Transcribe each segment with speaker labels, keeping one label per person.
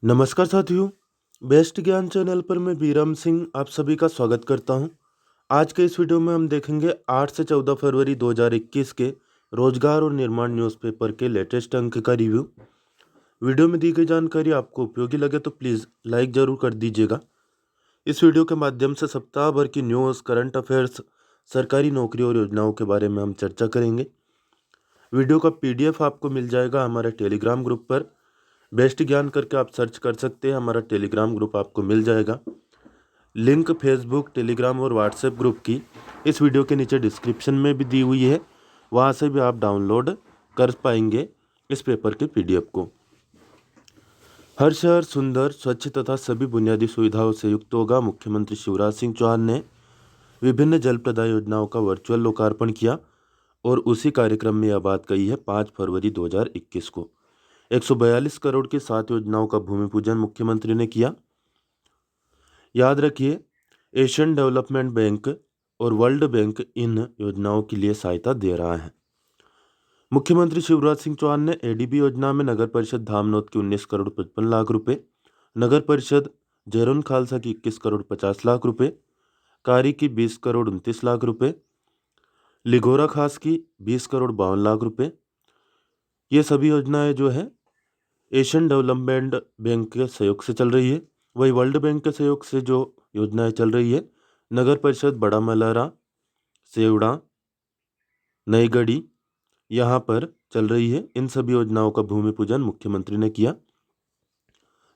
Speaker 1: नमस्कार साथियों। बेस्ट ज्ञान चैनल पर मैं बीरम सिंह आप सभी का स्वागत करता हूं। आज के इस वीडियो में हम देखेंगे 8 से 14 फरवरी 2021 के रोजगार और निर्माण न्यूज़पेपर के लेटेस्ट अंक का रिव्यू। वीडियो में दी गई जानकारी आपको उपयोगी लगे तो प्लीज़ लाइक ज़रूर कर दीजिएगा। इस वीडियो के माध्यम से सप्ताह भर की न्यूज़, करंट अफेयर्स, सरकारी नौकरी और योजनाओं के बारे में हम चर्चा करेंगे। वीडियो का PDF आपको मिल जाएगा हमारे टेलीग्राम ग्रुप पर। बेस्ट ज्ञान करके आप सर्च कर सकते हैं, हमारा टेलीग्राम ग्रुप आपको मिल जाएगा। लिंक फेसबुक, टेलीग्राम और व्हाट्सएप ग्रुप की इस वीडियो के नीचे डिस्क्रिप्शन में भी दी हुई है, वहाँ से भी आप डाउनलोड कर पाएंगे इस पेपर के PDF को। हर शहर सुंदर, स्वच्छ तथा सभी बुनियादी सुविधाओं से युक्त होगा। मुख्यमंत्री शिवराज सिंह चौहान ने विभिन्न जल प्रदाय योजनाओं का वर्चुअल लोकार्पण किया और उसी कार्यक्रम में यह बात कही है 5 फरवरी 2021 को। 142 करोड़ की 7 योजनाओं का भूमि पूजन मुख्यमंत्री ने किया। याद रखिए, एशियन डेवलपमेंट बैंक और वर्ल्ड बैंक इन योजनाओं के लिए सहायता दे रहा है। मुख्यमंत्री शिवराज सिंह चौहान ने ADB योजना में नगर परिषद धामनोद की 19 करोड़ 55 लाख रुपए, नगर परिषद जयरुन खालसा की 21 करोड़ 50 लाख रुपए, कारी की 20 करोड़ 29 लाख रुपए, लिघोरा खास की 20 करोड़ 52 लाख रुपए। ये सभी योजनाएं जो है एशियन डेवलपमेंट बैंक के सहयोग से चल रही है। वही वर्ल्ड बैंक के सहयोग से जो योजनाएं चल रही है, नगर परिषद बड़ा मलहरा, सेवड़ा, नई गढ़ी, यहाँ पर चल रही है। इन सभी योजनाओं का भूमि पूजन मुख्यमंत्री ने किया।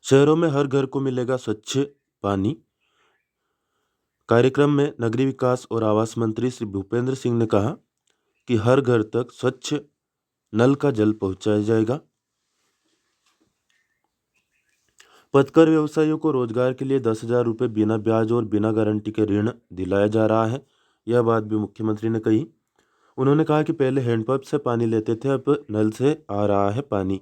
Speaker 1: शहरों में हर घर को मिलेगा स्वच्छ पानी। कार्यक्रम में नगरीय विकास और आवास मंत्री श्री भूपेंद्र सिंह ने कहा कि हर घर तक स्वच्छ नल का जल पहुंचाया जाएगा। पथकर व्यवसायियों को रोजगार के लिए 10,000 रुपये बिना ब्याज और बिना गारंटी के ऋण दिलाया जा रहा है। यह बात भी मुख्यमंत्री ने कही। उन्होंने कहा कि पहले हैंडपंप से पानी लेते थे, अब नल से आ रहा है पानी।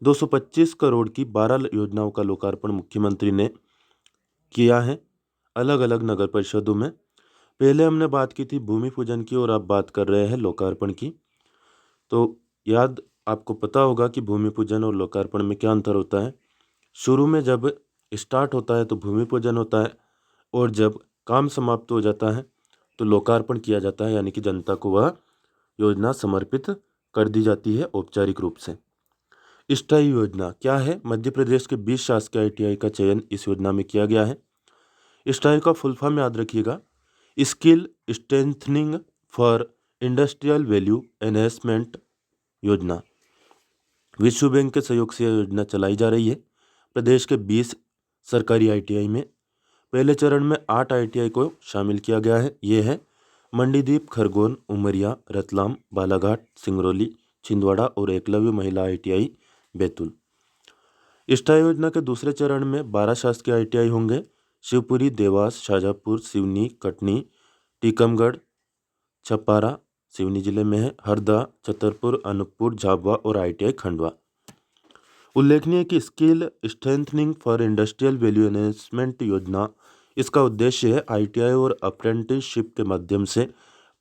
Speaker 1: 225 करोड़ की 12 योजनाओं का लोकार्पण मुख्यमंत्री ने किया है अलग अलग नगर परिषदों में। पहले हमने बात की थी भूमि पूजन की और अब बात कर रहे हैं लोकार्पण की। तो याद आपको पता होगा कि भूमि पूजन और लोकार्पण में क्या अंतर होता है। शुरू में जब स्टार्ट होता है तो भूमि पूजन होता है और जब काम समाप्त हो जाता है तो लोकार्पण किया जाता है, यानी कि जनता को वह योजना समर्पित कर दी जाती है औपचारिक रूप से। स्थायी योजना क्या है? मध्य प्रदेश के 20 शासकीय ITI का चयन इस योजना में किया गया है। स्थायी का फुल फॉर्म याद रखिएगा, skill strengthening for industrial value enhancement योजना। विश्व बैंक के सहयोग से यह योजना चलाई जा रही है। प्रदेश के 20 सरकारी ITI में पहले चरण में 8 ITI को शामिल किया गया है। ये है मंडीदीप, खरगोन, उमरिया, रतलाम, बालाघाट, सिंगरौली, छिंदवाड़ा और एकलव्य महिला ITI बैतूल। स्थायी योजना के दूसरे चरण में 12 शासकीय ITI होंगे। शिवपुरी, देवास, शाजापुर, सिवनी, कटनी, टीकमगढ़, छपारा सिवनी जिले में है, हरदा, छतरपुर, अनूपपुर, झाबुआ और ITI खंडवा। उल्लेखनीय है कि skill strengthening for industrial value enhancement योजना, इसका उद्देश्य है ITI और अप्रेंटिसशिप के माध्यम से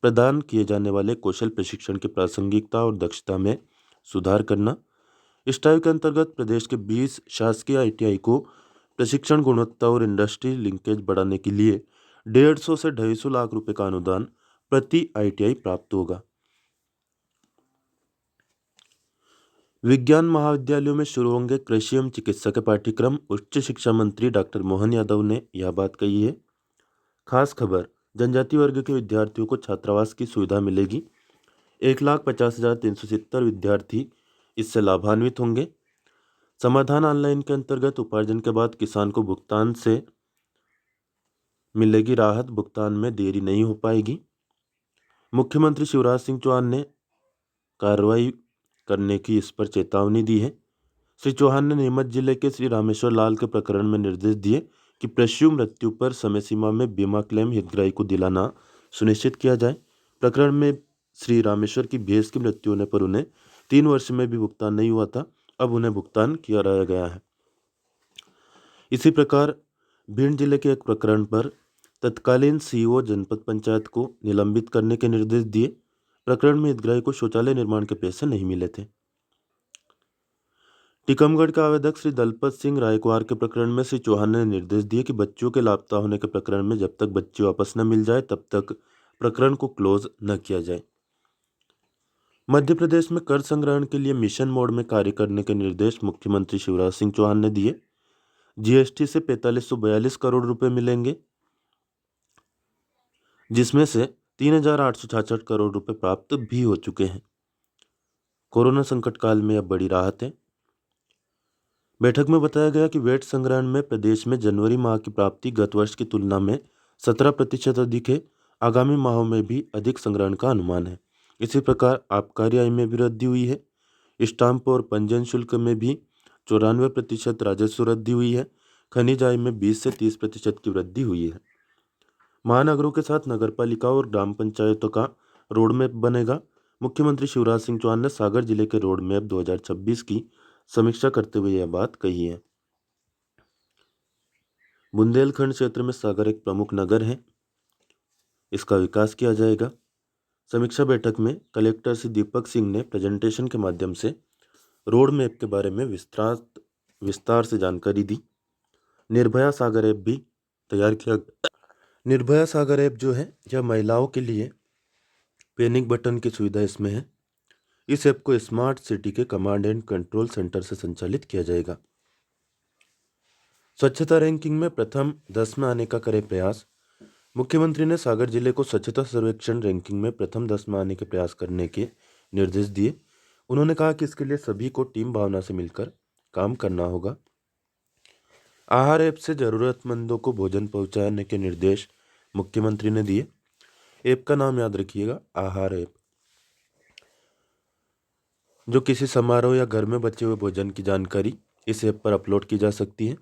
Speaker 1: प्रदान किए जाने वाले कौशल प्रशिक्षण की प्रासंगिकता और दक्षता में सुधार करना। स्थायी के अंतर्गत प्रदेश के 20 शासकीय ITI को प्रशिक्षण गुणवत्ता और इंडस्ट्री लिंकेज बढ़ाने के लिए 150 से 250 लाख रुपए का अनुदान प्रति ITI प्राप्त होगा। विज्ञान महाविद्यालयों में शुरू होंगे कृषि एवं चिकित्सा के पाठ्यक्रम। उच्च शिक्षा मंत्री डॉक्टर मोहन यादव ने यह बात कही है। खास खबर, जनजाति वर्ग के विद्यार्थियों को छात्रावास की सुविधा मिलेगी। 1,50,370 विद्यार्थी इससे लाभान्वित होंगे। समाधान ऑनलाइन के अंतर्गत उपार्जन के बाद किसान को भुगतान से मिलेगी राहत, भुगतान में देरी नहीं हो पाएगी। मुख्यमंत्री शिवराज सिंह चौहान ने कार्रवाई करने की इस पर चेतावनी दी है। श्री चौहान ने नीमच जिले के श्री रामेश्वर लाल के प्रकरण में निर्देश दिए कि पशु मृत्यु पर समय सीमा में बीमा क्लेम हितग्राही को दिलाना सुनिश्चित किया जाए। प्रकरण में श्री रामेश्वर की भैंस की मृत्यु होने पर उन्हें 3 वर्ष में भी भुगतान नहीं हुआ था, अब उन्हें भुगतान किया गया है। इसी प्रकार भिंड जिले के एक प्रकरण पर तत्कालीन CO जनपद पंचायत को निलंबित करने के निर्देश दिए। प्रकरण में हितग्राही को शौचालय निर्माण के पैसे नहीं मिले थे। टीकमगढ़ के आवेदक श्री दलपत सिंह रायकवार के प्रकरण में श्री चौहान ने निर्देश दिए कि बच्चियों के लापता होने के प्रकरण में जब तक बच्ची वापस न मिल जाए तब तक प्रकरण को क्लोज न किया जाए। मध्य प्रदेश में कर संग्रहण के लिए मिशन मोड में कार्य करने के निर्देश मुख्यमंत्री शिवराज सिंह चौहान ने दिए। जीएसटी से 4542 करोड़ रुपए मिलेंगे, जिसमें से 3866 करोड़ रुपए प्राप्त भी हो चुके हैं। कोरोना संकट काल में अब बड़ी राहत है। बैठक में बताया गया कि वैट संग्रहण में प्रदेश में जनवरी माह की प्राप्ति गत वर्ष की तुलना में 17% अधिक है। आगामी माहों में भी अधिक संग्रहण का अनुमान है। इसी प्रकार आबकारी आय में भी वृद्धि हुई है। स्टाम्प और पंजीयन शुल्क में भी 94% राजस्व वृद्धि हुई है। खनिज आय में 20 से 30% की वृद्धि हुई है। महानगरों के साथ नगरपालिका और ग्राम पंचायतों का रोड मैप बनेगा। मुख्यमंत्री शिवराज सिंह चौहान ने सागर जिले के रोड मैप 2026 की समीक्षा करते हुए यह बात कही है। बुंदेलखंड क्षेत्र में सागर एक प्रमुख नगर है, इसका विकास किया जाएगा। समीक्षा बैठक में कलेक्टर श्री दीपक सिंह ने प्रेजेंटेशन के माध्यम से रोड मैप के बारे में विस्तार से जानकारी दी। निर्भया सागर ऐप भी तैयार किया। निर्भया सागर ऐप जो है यह महिलाओं के लिए पैनिक बटन की सुविधा इसमें है। इस ऐप को स्मार्ट सिटी के कमांड एंड कंट्रोल सेंटर से संचालित किया जाएगा। स्वच्छता रैंकिंग में प्रथम 10 में आने का करे प्रयास। मुख्यमंत्री ने सागर जिले को स्वच्छता सर्वेक्षण रैंकिंग में प्रथम 10 में आने के प्रयास करने के निर्देश दिए। उन्होंने कहा कि इसके लिए सभी को टीम भावना से मिलकर काम करना होगा। आहार ऐप से जरूरतमंदों को भोजन पहुंचाने के निर्देश मुख्यमंत्री ने दिए। ऐप का नाम याद रखिएगा, आहार ऐप, जो किसी समारोह या घर में बचे हुए भोजन की जानकारी इस ऐप पर अपलोड की जा सकती है,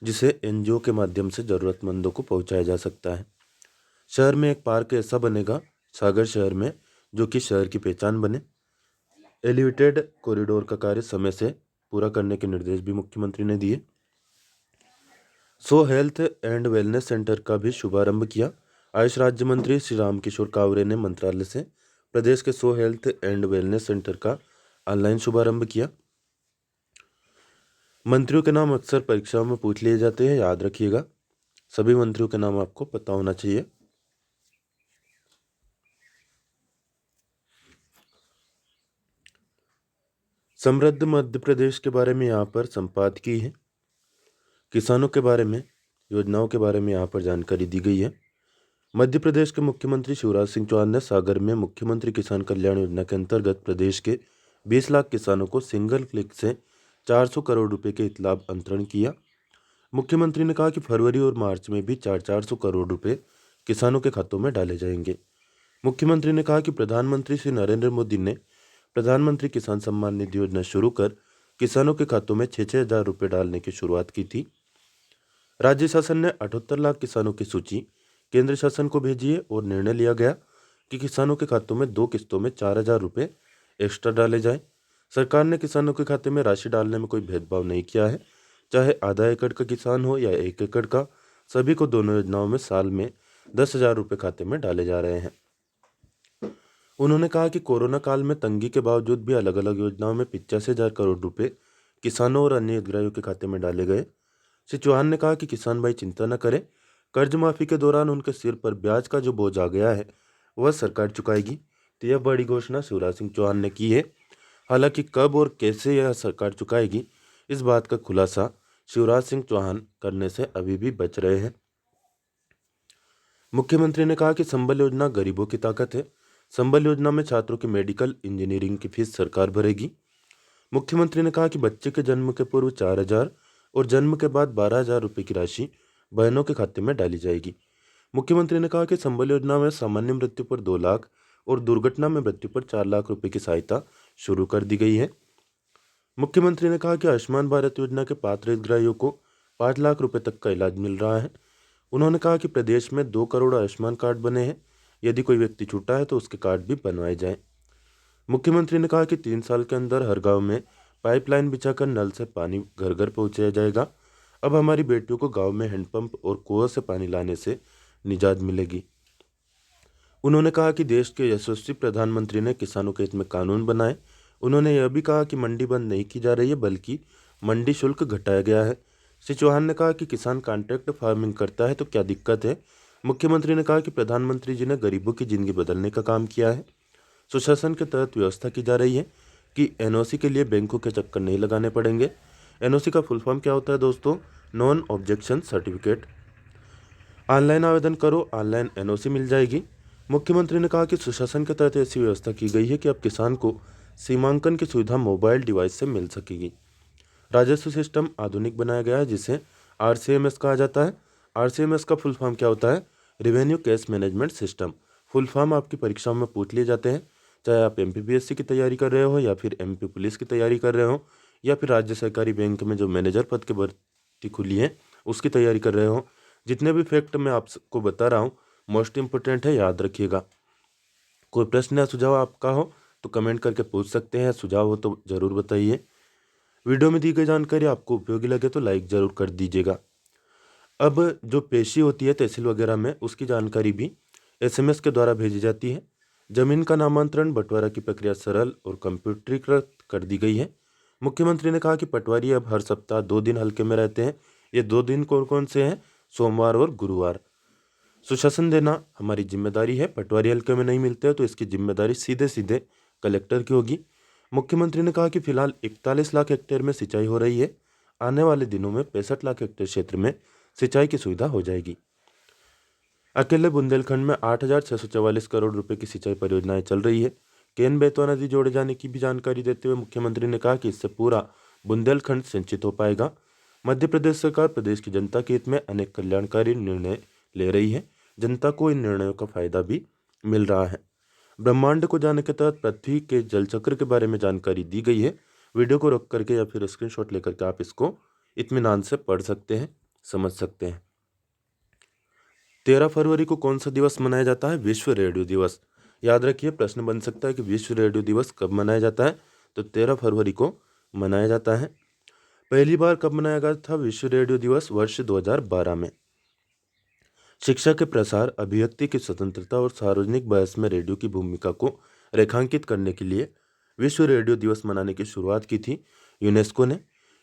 Speaker 1: जिसे एनजीओ के माध्यम से जरूरतमंदों को पहुंचाया जा सकता है। शहर में एक पार्क ऐसा बनेगा सागर शहर में जो कि शहर की पहचान बने। एलिवेटेड कॉरिडोर का कार्य समय से पूरा करने के निर्देश भी मुख्यमंत्री ने दिए। सो हेल्थ एंड वेलनेस सेंटर का भी शुभारंभ किया। आयुष राज्य मंत्री श्री रामकिशोर कावरे ने मंत्रालय से प्रदेश के सो हेल्थ एंड वेलनेस सेंटर का ऑनलाइन शुभारंभ किया। मंत्रियों के नाम अक्सर परीक्षाओं में पूछ लिए जाते हैं, याद रखिएगा। सभी मंत्रियों के नाम आपको पता होना चाहिए। समृद्ध मध्य प्रदेश के बारे में यहाँ पर संपादकीय है। किसानों के बारे में, योजनाओं के बारे में यहाँ पर जानकारी दी गई है। मध्य प्रदेश के मुख्यमंत्री शिवराज सिंह चौहान ने सागर में मुख्यमंत्री किसान कल्याण योजना के अंतर्गत प्रदेश के 20 लाख किसानों को सिंगल क्लिक से 400 करोड़ रुपए के हित लाभ अंतरण किया। मुख्यमंत्री ने कहा कि फरवरी और मार्च में भी 400 करोड़ रुपए किसानों के खातों में डाले जाएंगे। मुख्यमंत्री ने कहा कि प्रधानमंत्री श्री नरेंद्र मोदी ने प्रधानमंत्री किसान सम्मान निधि योजना शुरू कर किसानों के खातों में 6-6 हज़ार रुपये डालने की शुरुआत की थी। राज्य शासन ने 78 लाख किसानों की सूची केंद्र शासन को भेजी है और निर्णय लिया गया कि किसानों के खातों में 2 किस्तों में 4,000 रुपये एक्स्ट्रा डाले जाएं। सरकार ने किसानों के खाते में राशि डालने में कोई भेदभाव नहीं किया है, चाहे आधा एकड़ का किसान हो या 1 एकड़ का। सभी को दोनों योजनाओं में साल में 10,000 रुपये खाते में डाले जा रहे हैं। उन्होंने कहा कि कोरोना काल में तंगी के बावजूद भी अलग अलग योजनाओं में 85,000 करोड़ रुपए किसानों और अन्य हितग्राहियों के खाते में डाले गए। श्री चौहान ने कहा कि किसान भाई चिंता न करें, कर्ज माफी के दौरान उनके सिर पर ब्याज का जो बोझ आ गया है वह सरकार चुकाएगी। तो यह बड़ी घोषणा शिवराज सिंह चौहान ने की है। हालांकि कब और कैसे यह सरकार चुकाएगी, इस बात का खुलासा शिवराज सिंह चौहान करने से अभी भी बच रहे हैं। मुख्यमंत्री ने कहा कि संबल योजना गरीबों की ताकत है। संबल योजना में छात्रों की मेडिकल इंजीनियरिंग की फीस सरकार भरेगी। मुख्यमंत्री ने कहा कि बच्चे के जन्म के पूर्व 4,000 और जन्म के बाद 12,000 रुपये की राशि बहनों के खाते में डाली जाएगी। मुख्यमंत्री ने कहा कि संबल योजना में सामान्य मृत्यु पर 2 लाख और दुर्घटना में मृत्यु पर 4 लाख रुपए की सहायता शुरू कर दी गई है। मुख्यमंत्री ने कहा कि आयुष्मान भारत योजना के पात्र हितग्राहियों को 5 लाख रुपए तक का इलाज मिल रहा है। उन्होंने कहा कि प्रदेश में 2 करोड़ आयुष्मान कार्ड बने हैं। यदि कोई व्यक्ति छूटा है तो उसके कार्ड भी बनवाए जाएं। मुख्यमंत्री ने कहा कि 3 साल के अंदर हर गांव में पाइपलाइन बिछाकर नल से पानी घर घर पहुंचाया जाएगा। अब हमारी बेटियों को गांव में हैंडपंप और कुआं से पानी लाने से निजात मिलेगी। उन्होंने कहा कि देश के यशस्वी प्रधानमंत्री ने किसानों के हित में कानून बनाए उन्होंने यह भी कहा कि मंडी बंद नहीं की जा रही है बल्कि मंडी शुल्क घटाया गया है। श्री चौहान ने कहा कि किसान कॉन्ट्रैक्ट फार्मिंग करता है तो क्या दिक्कत है। मुख्यमंत्री ने कहा कि प्रधानमंत्री जी ने गरीबों की जिंदगी बदलने का काम किया है। सुशासन के तहत व्यवस्था की जा रही है कि एनओसी के लिए बैंकों के चक्कर नहीं लगाने पड़ेंगे। एनओसी का फुल फॉर्म क्या होता है दोस्तों? Non objection certificate. ऑनलाइन आवेदन करो, ऑनलाइन एनओसी मिल जाएगी। मुख्यमंत्री ने कहा कि सुशासन के तहत ऐसी व्यवस्था की गई है कि अब किसान को सीमांकन की सुविधा मोबाइल डिवाइस से मिल सकेगी। राजस्व सिस्टम आधुनिक बनाया गया है जिसे आरसीएमएस कहा जाता है। आरसीएमएस का फुल फॉर्म क्या होता है? Revenue cash management system. Full form आपकी परीक्षाओं में पूछ लिए जाते हैं, चाहे आप एमपीपीएससी की तैयारी कर रहे हो या फिर एमपी पुलिस की तैयारी कर रहे हो या फिर राज्य सहकारी बैंक में जो मैनेजर पद की भर्ती खुली है उसकी तैयारी कर रहे हो। जितने भी फैक्ट मैं आपको बता रहा हूँ मोस्ट इम्पोर्टेंट है, याद रखिएगा। कोई प्रश्न या सुझाव आपका हो तो कमेंट करके पूछ सकते हैं, सुझाव हो तो ज़रूर बताइए। वीडियो में दी गई जानकारी आपको उपयोगी लगे तो लाइक ज़रूर कर दीजिएगा। अब जो पेशी होती है तहसील वगैरह में उसकी जानकारी भी एसएमएस के द्वारा भेजी जाती है। जमीन का नामांतरण बंटवारा की प्रक्रिया सरल और कंप्यूटरीकृत कर दी गई है। मुख्यमंत्री ने कहा कि पटवारी अब हर सप्ताह 2 दिन हल्के में रहते हैं। ये 2 दिन कौन कौन से हैं? सोमवार और गुरुवार। सुशासन देना हमारी जिम्मेदारी है। पटवारी हल्के में नहीं मिलते तो इसकी जिम्मेदारी सीधे सीधे कलेक्टर की होगी। मुख्यमंत्री ने कहा कि फिलहाल 41 लाख हेक्टेयर में सिंचाई हो रही है। आने वाले दिनों में 65 लाख हेक्टेयर क्षेत्र में सिंचाई की सुविधा हो जाएगी। अकेले बुंदेलखंड में 8,644 करोड़ रुपए की सिंचाई परियोजनाएं चल रही है। केन बेतवा नदी जोड़े जाने की भी जानकारी देते हुए मुख्यमंत्री ने कहा कि इससे पूरा बुंदेलखंड सिंचित हो पाएगा। मध्य प्रदेश सरकार प्रदेश की जनता के हित में अनेक कल्याणकारी निर्णय ले रही है। जनता को इन निर्णयों का फायदा भी मिल रहा है। ब्रह्मांड को जानने के तहत पृथ्वी के जल चक्र के बारे में जानकारी दी गई है। वीडियो को रोक करके या फिर स्क्रीनशॉट लेकर के आप इसको इत्मीनान से पढ़ सकते हैं, समझ सकते हैं। 13 फरवरी को कौन सा दिवस मनाया जाता है? विश्व रेडियो दिवस। याद रखिए, प्रश्न बन सकता है कि विश्व रेडियो दिवस कब मनाया जाता है? तो 13 फरवरी को मनाया जाता है। पहली बार कब मनाया गया था विश्व रेडियो दिवस? वर्ष 2012 में। शिक्षा के प्रसार, अभिव्यक्ति की स्वतंत्रता और सार्वजनिक बहस में रेडियो की भूमिका को रेखांकित करने के लिए विश्व रेडियो दिवस मनाने की शुरुआत की थी यूनेस्को ने।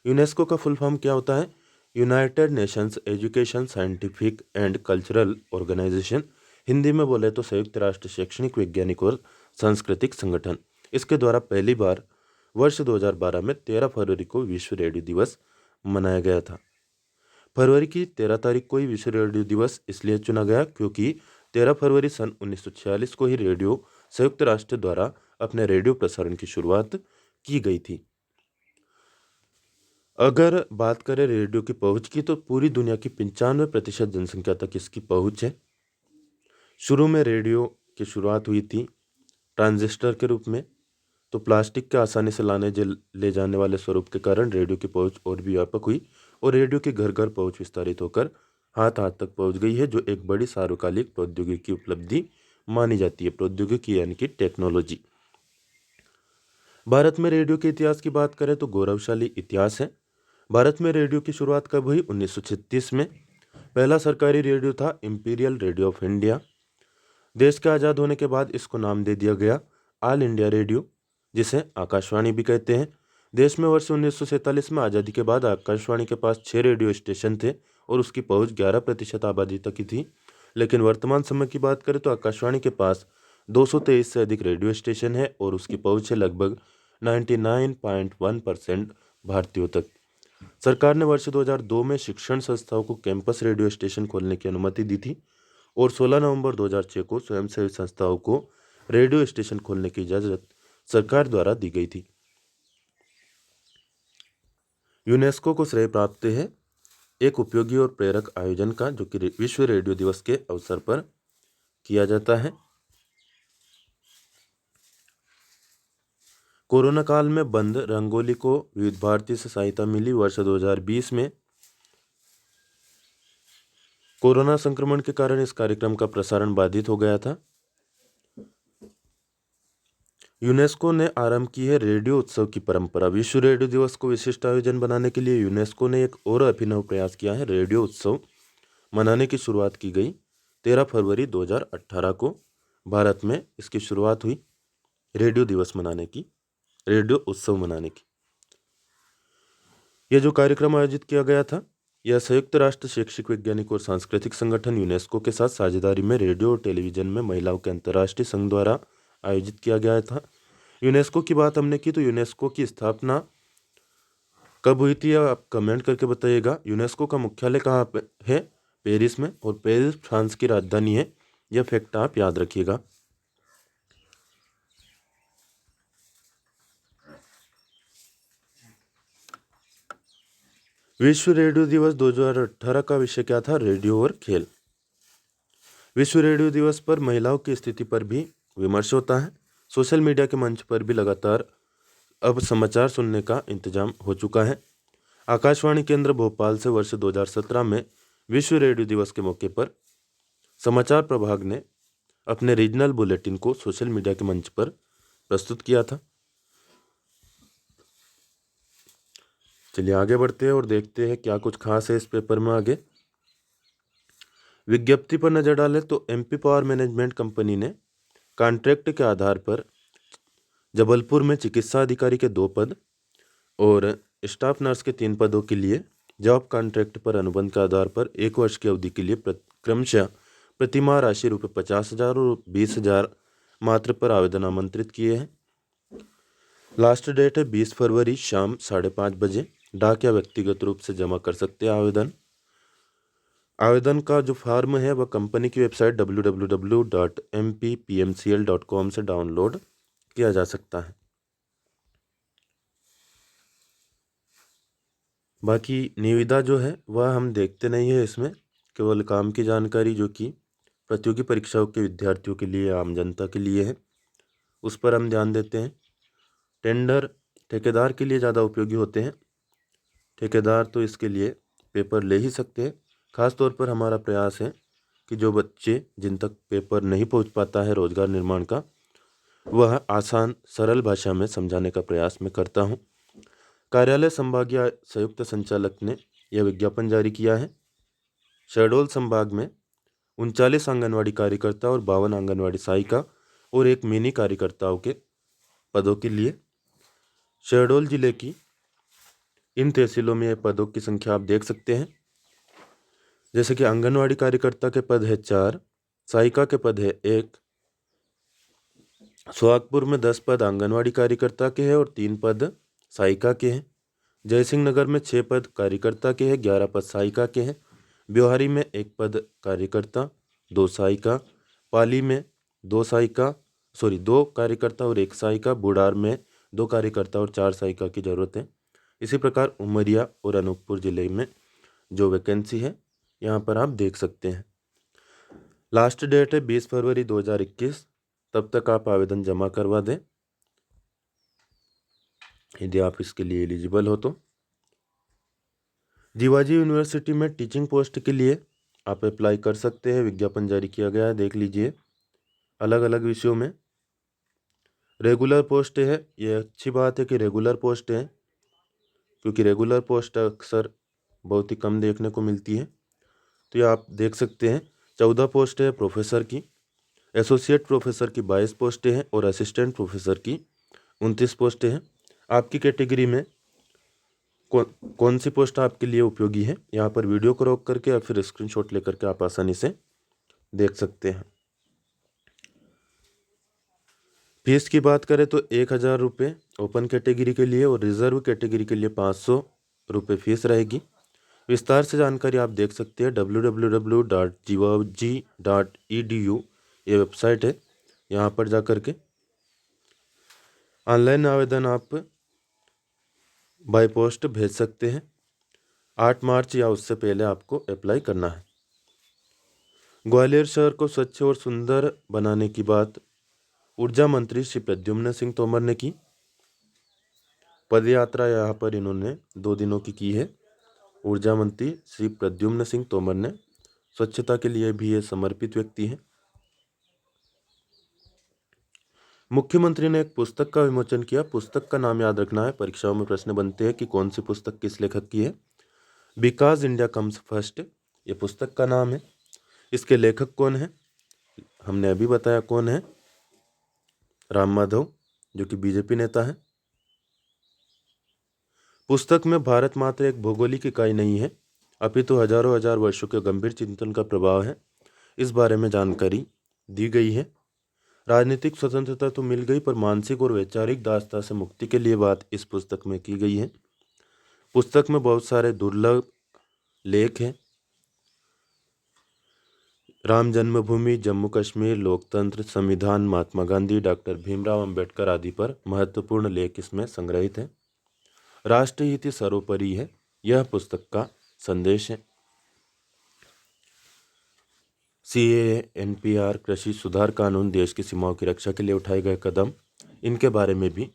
Speaker 1: यूनेस्को का फुल फॉर्म क्या होता है? United Nations education scientific and cultural organisation. Hindi में बोले तो संयुक्त राष्ट्र शैक्षणिक, वैज्ञानिक और सांस्कृतिक संगठन। इसके द्वारा पहली बार वर्ष 2012 में 13 फरवरी को विश्व रेडियो दिवस मनाया गया था। फरवरी की 13 तारीख को ही विश्व रेडियो दिवस इसलिए चुना गया क्योंकि 13 फरवरी सन 1946 को ही रेडियो संयुक्त राष्ट्र द्वारा अपने रेडियो प्रसारण की शुरुआत की गई थी। अगर बात करें रेडियो की पहुंच की तो पूरी दुनिया की 95% जनसंख्या तक इसकी पहुंच है। शुरू में रेडियो की शुरुआत हुई थी ट्रांजिस्टर के रूप में, तो प्लास्टिक के आसानी से ले जाने वाले स्वरूप के कारण रेडियो की पहुंच और भी व्यापक हुई और रेडियो की घर घर पहुंच विस्तारित होकर हाथ हाथ तक पहुंच गई है, जो एक बड़ी सार्वकालिक प्रौद्योगिकी उपलब्धि मानी जाती है। प्रौद्योगिकी यानी कि टेक्नोलॉजी। भारत में रेडियो के इतिहास की बात करें तो गौरवशाली इतिहास है। भारत में रेडियो की शुरुआत कब हुई? 1936 में। पहला सरकारी रेडियो था इंपीरियल रेडियो ऑफ इंडिया। देश के आज़ाद होने के बाद इसको नाम दे दिया गया ऑल इंडिया रेडियो, जिसे आकाशवाणी भी कहते हैं। देश में वर्ष 1947 में आज़ादी के बाद आकाशवाणी के पास 6 रेडियो स्टेशन थे और उसकी पहुंच 11% आबादी तक की थी। लेकिन वर्तमान समय की बात करें तो आकाशवाणी के पास 223 से अधिक रेडियो स्टेशन है और उसकी पहुंच है लगभग 99.1% भारतीयों तक। सरकार ने वर्ष 2002 में शिक्षण संस्थाओं को कैंपस रेडियो स्टेशन खोलने की अनुमति दी थी और 16 नवंबर 2006 को स्वयंसेवी संस्थाओं को रेडियो स्टेशन खोलने की इजाज़त सरकार द्वारा दी गई थी। यूनेस्को को श्रेय प्राप्त है एक उपयोगी और प्रेरक आयोजन का, जो कि विश्व रेडियो दिवस के अवसर पर किया जाता है। कोरोना काल में बंद रंगोली को विविध भारती से सहायता मिली। वर्ष 2020 में कोरोना संक्रमण के कारण इस कार्यक्रम का प्रसारण बाधित हो गया था। यूनेस्को ने आरंभ की है रेडियो उत्सव की परंपरा। विश्व रेडियो दिवस को विशिष्ट आयोजन बनाने के लिए यूनेस्को ने एक और अभिनव प्रयास किया है। रेडियो उत्सव मनाने की शुरुआत की गई 13 फरवरी 2018 को। भारत में इसकी शुरुआत हुई रेडियो दिवस मनाने की। रेडियो उत्सव मनाने की। यह जो कार्यक्रम आयोजित किया गया था, यह संयुक्त राष्ट्र शैक्षिक, वैज्ञानिक और सांस्कृतिक संगठन यूनेस्को के साथ साझेदारी में रेडियो और टेलीविजन में महिलाओं के अंतर्राष्ट्रीय संघ द्वारा आयोजित किया गया था। यूनेस्को की बात हमने की, तो यूनेस्को की स्थापना कब हुई थी आप कमेंट करके बताइएगा। यूनेस्को का मुख्यालय कहाँ पे है? पेरिस में, और पेरिस फ्रांस की राजधानी है। यह फैक्ट आप याद रखिएगा। विश्व रेडियो दिवस 2018 का विषय क्या था? रेडियो और खेल। विश्व रेडियो दिवस पर महिलाओं की स्थिति पर भी विमर्श होता है। सोशल मीडिया के मंच पर भी लगातार अब समाचार सुनने का इंतजाम हो चुका है। आकाशवाणी केंद्र भोपाल से वर्ष 2017 में विश्व रेडियो दिवस के मौके पर समाचार प्रभाग ने अपने रीजनल बुलेटिन को सोशल मीडिया के मंच पर प्रस्तुत किया था। चलिए आगे बढ़ते हैं और देखते हैं क्या कुछ खास है इस पेपर में आगे। विज्ञप्ति पर नजर डालें तो एमपी पावर मैनेजमेंट कंपनी ने कॉन्ट्रैक्ट के आधार पर जबलपुर में चिकित्सा अधिकारी के 2 पद और स्टाफ नर्स के 3 पदों के लिए जॉब कॉन्ट्रैक्ट पर अनुबंध के आधार पर 1 वर्ष की अवधि के लिए क्रमशः प्रतिमाह राशि ₹50,000 और 20,000 मात्र पर आवेदन आमंत्रित किए हैं। लास्ट डेट है 20 फरवरी शाम 5:30 बजे। डाक या व्यक्तिगत रूप से जमा कर सकते हैं आवेदन का जो फॉर्म है वह कंपनी की वेबसाइट www.mppmcl.com से डाउनलोड किया जा सकता है। बाकी निविदा जो है वह हम देखते नहीं है, इसमें केवल काम की जानकारी जो कि प्रतियोगी परीक्षाओं के विद्यार्थियों के लिए, आम जनता के लिए है, उस पर हम ध्यान देते हैं। टेंडर ठेकेदार के लिए ज़्यादा उपयोगी होते हैं। ठेकेदार तो इसके लिए पेपर ले ही सकते हैं। खास तौर पर हमारा प्रयास है कि जो बच्चे जिन तक पेपर नहीं पहुंच पाता है रोजगार निर्माण का, वह आसान सरल भाषा में समझाने का प्रयास मैं करता हूं। कार्यालय संभागीय संयुक्त संचालक ने यह विज्ञापन जारी किया है। शहडोल संभाग में 39 आंगनवाड़ी कार्यकर्ता और 52 आंगनवाड़ी सहायिका और 1 मिनी कार्यकर्ताओं के पदों के लिए। शहडोल जिले की इन तहसीलों में पदों की संख्या आप देख सकते हैं। जैसे कि आंगनवाड़ी कार्यकर्ता के पद है 4, सहायिका के पद है 1। सुहागपुर में 10 पद आंगनवाड़ी कार्यकर्ता के हैं और 3 पद सहायिका के हैं। जयसिंह नगर में 6 पद कार्यकर्ता के हैं, 11 पद सहायिका के हैं। ब्योहारी में 1 पद कार्यकर्ता, 2 सहायिका। पाली में 2 कार्यकर्ता और 1 सहायिका। बुढ़ार में 2 कार्यकर्ता और 4 सहायिका की जरूरत है। इसी प्रकार उमरिया और अनूपपुर जिले में जो वैकेंसी है यहाँ पर आप देख सकते हैं। लास्ट डेट है 20 फरवरी 2021। तब तक आप आवेदन जमा करवा दें यदि आप इसके लिए एलिजिबल हो तो। जीवाजी यूनिवर्सिटी में टीचिंग पोस्ट के लिए आप अप्लाई कर सकते हैं। विज्ञापन जारी किया गया है, देख लीजिए। अलग अलग विषयों में रेगुलर पोस्ट है। ये अच्छी बात है कि रेगुलर पोस्ट है, क्योंकि रेगुलर पोस्ट अक्सर बहुत ही कम देखने को मिलती है। तो ये आप देख सकते हैं। 14 पोस्ट है प्रोफेसर की, एसोसिएट प्रोफेसर की 22 पोस्टें हैं और असिस्टेंट प्रोफेसर की 29 पोस्टें हैं। आपकी कैटेगरी में कौन सी पोस्ट आपके लिए उपयोगी है, यहाँ पर वीडियो को रोक करके या फिर स्क्रीनशॉट लेकर के आप आसानी से देख सकते हैं। फीस की बात करें तो 1,000 रुपये ओपन कैटेगरी के लिए और रिजर्व कैटेगरी के लिए 500 रुपये फीस रहेगी। विस्तार से जानकारी आप देख सकते हैं www.jivaji.edu ये वेबसाइट है। यहाँ पर जा कर के ऑनलाइन आवेदन आप बाय पोस्ट भेज सकते हैं। 8 मार्च या उससे पहले आपको अप्लाई करना है। ग्वालियर शहर को स्वच्छ और सुंदर बनाने की बात ऊर्जा मंत्री श्री प्रद्युम्न सिंह तोमर ने की। पद यात्रा यहाँ पर इन्होंने 2 दिनों की है। ऊर्जा मंत्री श्री प्रद्युम्न सिंह तोमर ने स्वच्छता के लिए भी ये समर्पित व्यक्ति हैं। मुख्यमंत्री ने एक पुस्तक का विमोचन किया। पुस्तक का नाम याद रखना है, परीक्षाओं में प्रश्न बनते हैं कि कौन सी पुस्तक किस लेखक की है। बिकॉज इंडिया कम्स फर्स्ट ये पुस्तक का नाम है। इसके लेखक कौन है? हमने अभी बताया कौन है, राम माधव, जो कि बीजेपी नेता है। पुस्तक में भारत मात्र एक भौगोलिक इकाई नहीं है, अपितु हजारों हजार वर्षों के गंभीर चिंतन का प्रभाव है। इस बारे में जानकारी दी गई है। राजनीतिक स्वतंत्रता तो मिल गई, पर मानसिक और वैचारिक दासता से मुक्ति के लिए बात इस पुस्तक में की गई है। पुस्तक में बहुत सारे दुर्लभ लेख हैं। राम जन्मभूमि, जम्मू कश्मीर, लोकतंत्र, संविधान, महात्मा गांधी, डॉक्टर भीमराव अंबेडकर आदि पर महत्वपूर्ण लेख इसमें संग्रहित हैं। राष्ट्रहित सर्वोपरि है, यह पुस्तक का संदेश है। सीएए, एनपीआर, कृषि सुधार कानून, देश की सीमाओं की रक्षा के लिए उठाए गए कदम, इनके बारे में भी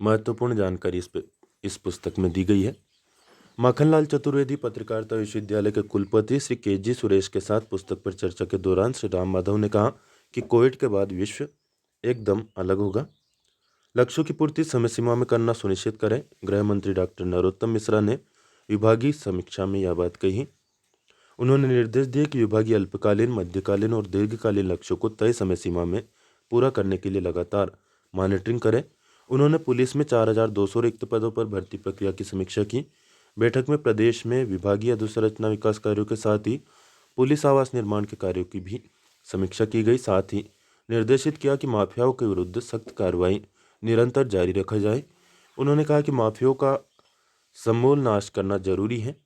Speaker 1: महत्वपूर्ण जानकारी इस पुस्तक में दी गई है। माखनलाल चतुर्वेदी पत्रकारिता विश्वविद्यालय के कुलपति श्री के.जी. सुरेश के साथ पुस्तक पर चर्चा के दौरान श्री राम माधव ने कहा कि कोविड के बाद विश्व एकदम अलग होगा। लक्ष्यों की पूर्ति समय सीमा में करना सुनिश्चित करें। गृह मंत्री डॉक्टर नरोत्तम मिश्रा ने विभागीय समीक्षा में यह बात कही। उन्होंने निर्देश दिए कि विभागीय अल्पकालीन, मध्यकालीन और दीर्घकालीन लक्ष्यों को तय समय सीमा में पूरा करने के लिए लगातार मॉनिटरिंग करें। उन्होंने पुलिस में 4,200 रिक्त पदों पर भर्ती प्रक्रिया की समीक्षा की। बैठक में प्रदेश में विभागीय अधोसंरचना विकास कार्यों के साथ ही पुलिस आवास निर्माण के कार्यों की भी समीक्षा की गई। साथ ही निर्देशित किया कि माफियाओं के विरुद्ध सख्त कार्रवाई निरंतर जारी रखा जाए। उन्होंने कहा कि माफियाओं का समूल नाश करना जरूरी है।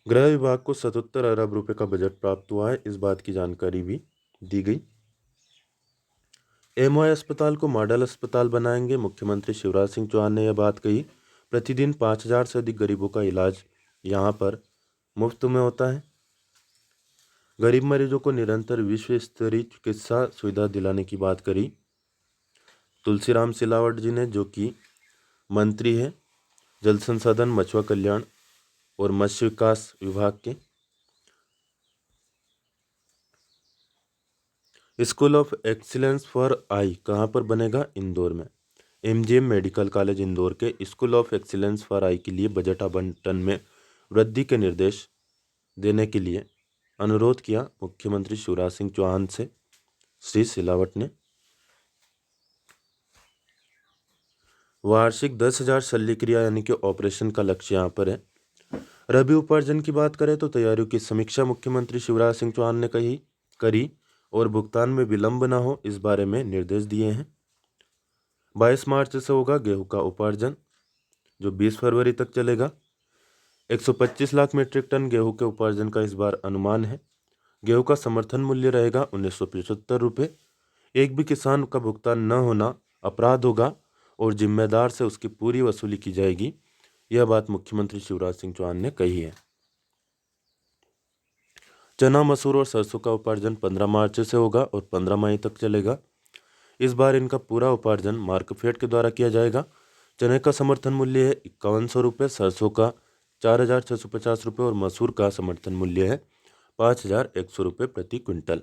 Speaker 1: गृह विभाग को 77 अरब रुपए का बजट प्राप्त हुआ है, इस बात की जानकारी भी दी गई। एमओआई अस्पताल को मॉडल अस्पताल बनाएंगे, मुख्यमंत्री शिवराज सिंह चौहान ने यह बात कही। प्रतिदिन 5,000 से अधिक गरीबों का इलाज यहां पर मुफ्त में होता है। गरीब मरीजों को निरंतर विश्व स्तरीय चिकित्सा सुविधा दिलाने की बात करी तुलसीराम सिलावट जी ने, जो कि मंत्री है जल संसाधन, मछुआ कल्याण और मत्स्य विकास विभाग के। School of excellence for I कहाँ पर बनेगा? इंदौर में। एमजीएम मेडिकल कॉलेज इंदौर के school of excellence for I के लिए बजट आवंटन में वृद्धि के निर्देश देने के लिए अनुरोध किया मुख्यमंत्री शिवराज सिंह चौहान से श्री सिलावट ने। वार्षिक 10,000 शल्यक्रिया यानी कि ऑपरेशन का लक्ष्य यहाँ पर है। रबी उपार्जन की बात करें तो तैयारियों की समीक्षा मुख्यमंत्री शिवराज सिंह चौहान ने करी और भुगतान में विलंब न हो, इस बारे में निर्देश दिए हैं। 22 मार्च से होगा गेहूं का उपार्जन, जो 20 फरवरी तक चलेगा। 125 लाख मीट्रिक टन गेहूं के उपार्जन का इस बार अनुमान है। गेहूं का समर्थन मूल्य रहेगा 1975 रुपये। एक भी किसान का भुगतान न होना अपराध होगा और जिम्मेदार से उसकी पूरी वसूली की जाएगी, यह बात मुख्यमंत्री शिवराज सिंह चौहान ने कही है। चना, मसूर और सरसों का उपार्जन 15 मार्च से होगा और 15 मई तक चलेगा। इस बार इनका पूरा उपार्जन मार्कफेड के द्वारा किया जाएगा। चने का समर्थन मूल्य है 5100 रुपये, सरसों का 4,650 रुपये और मसूर का समर्थन मूल्य है 5,100 रुपये प्रति क्विंटल।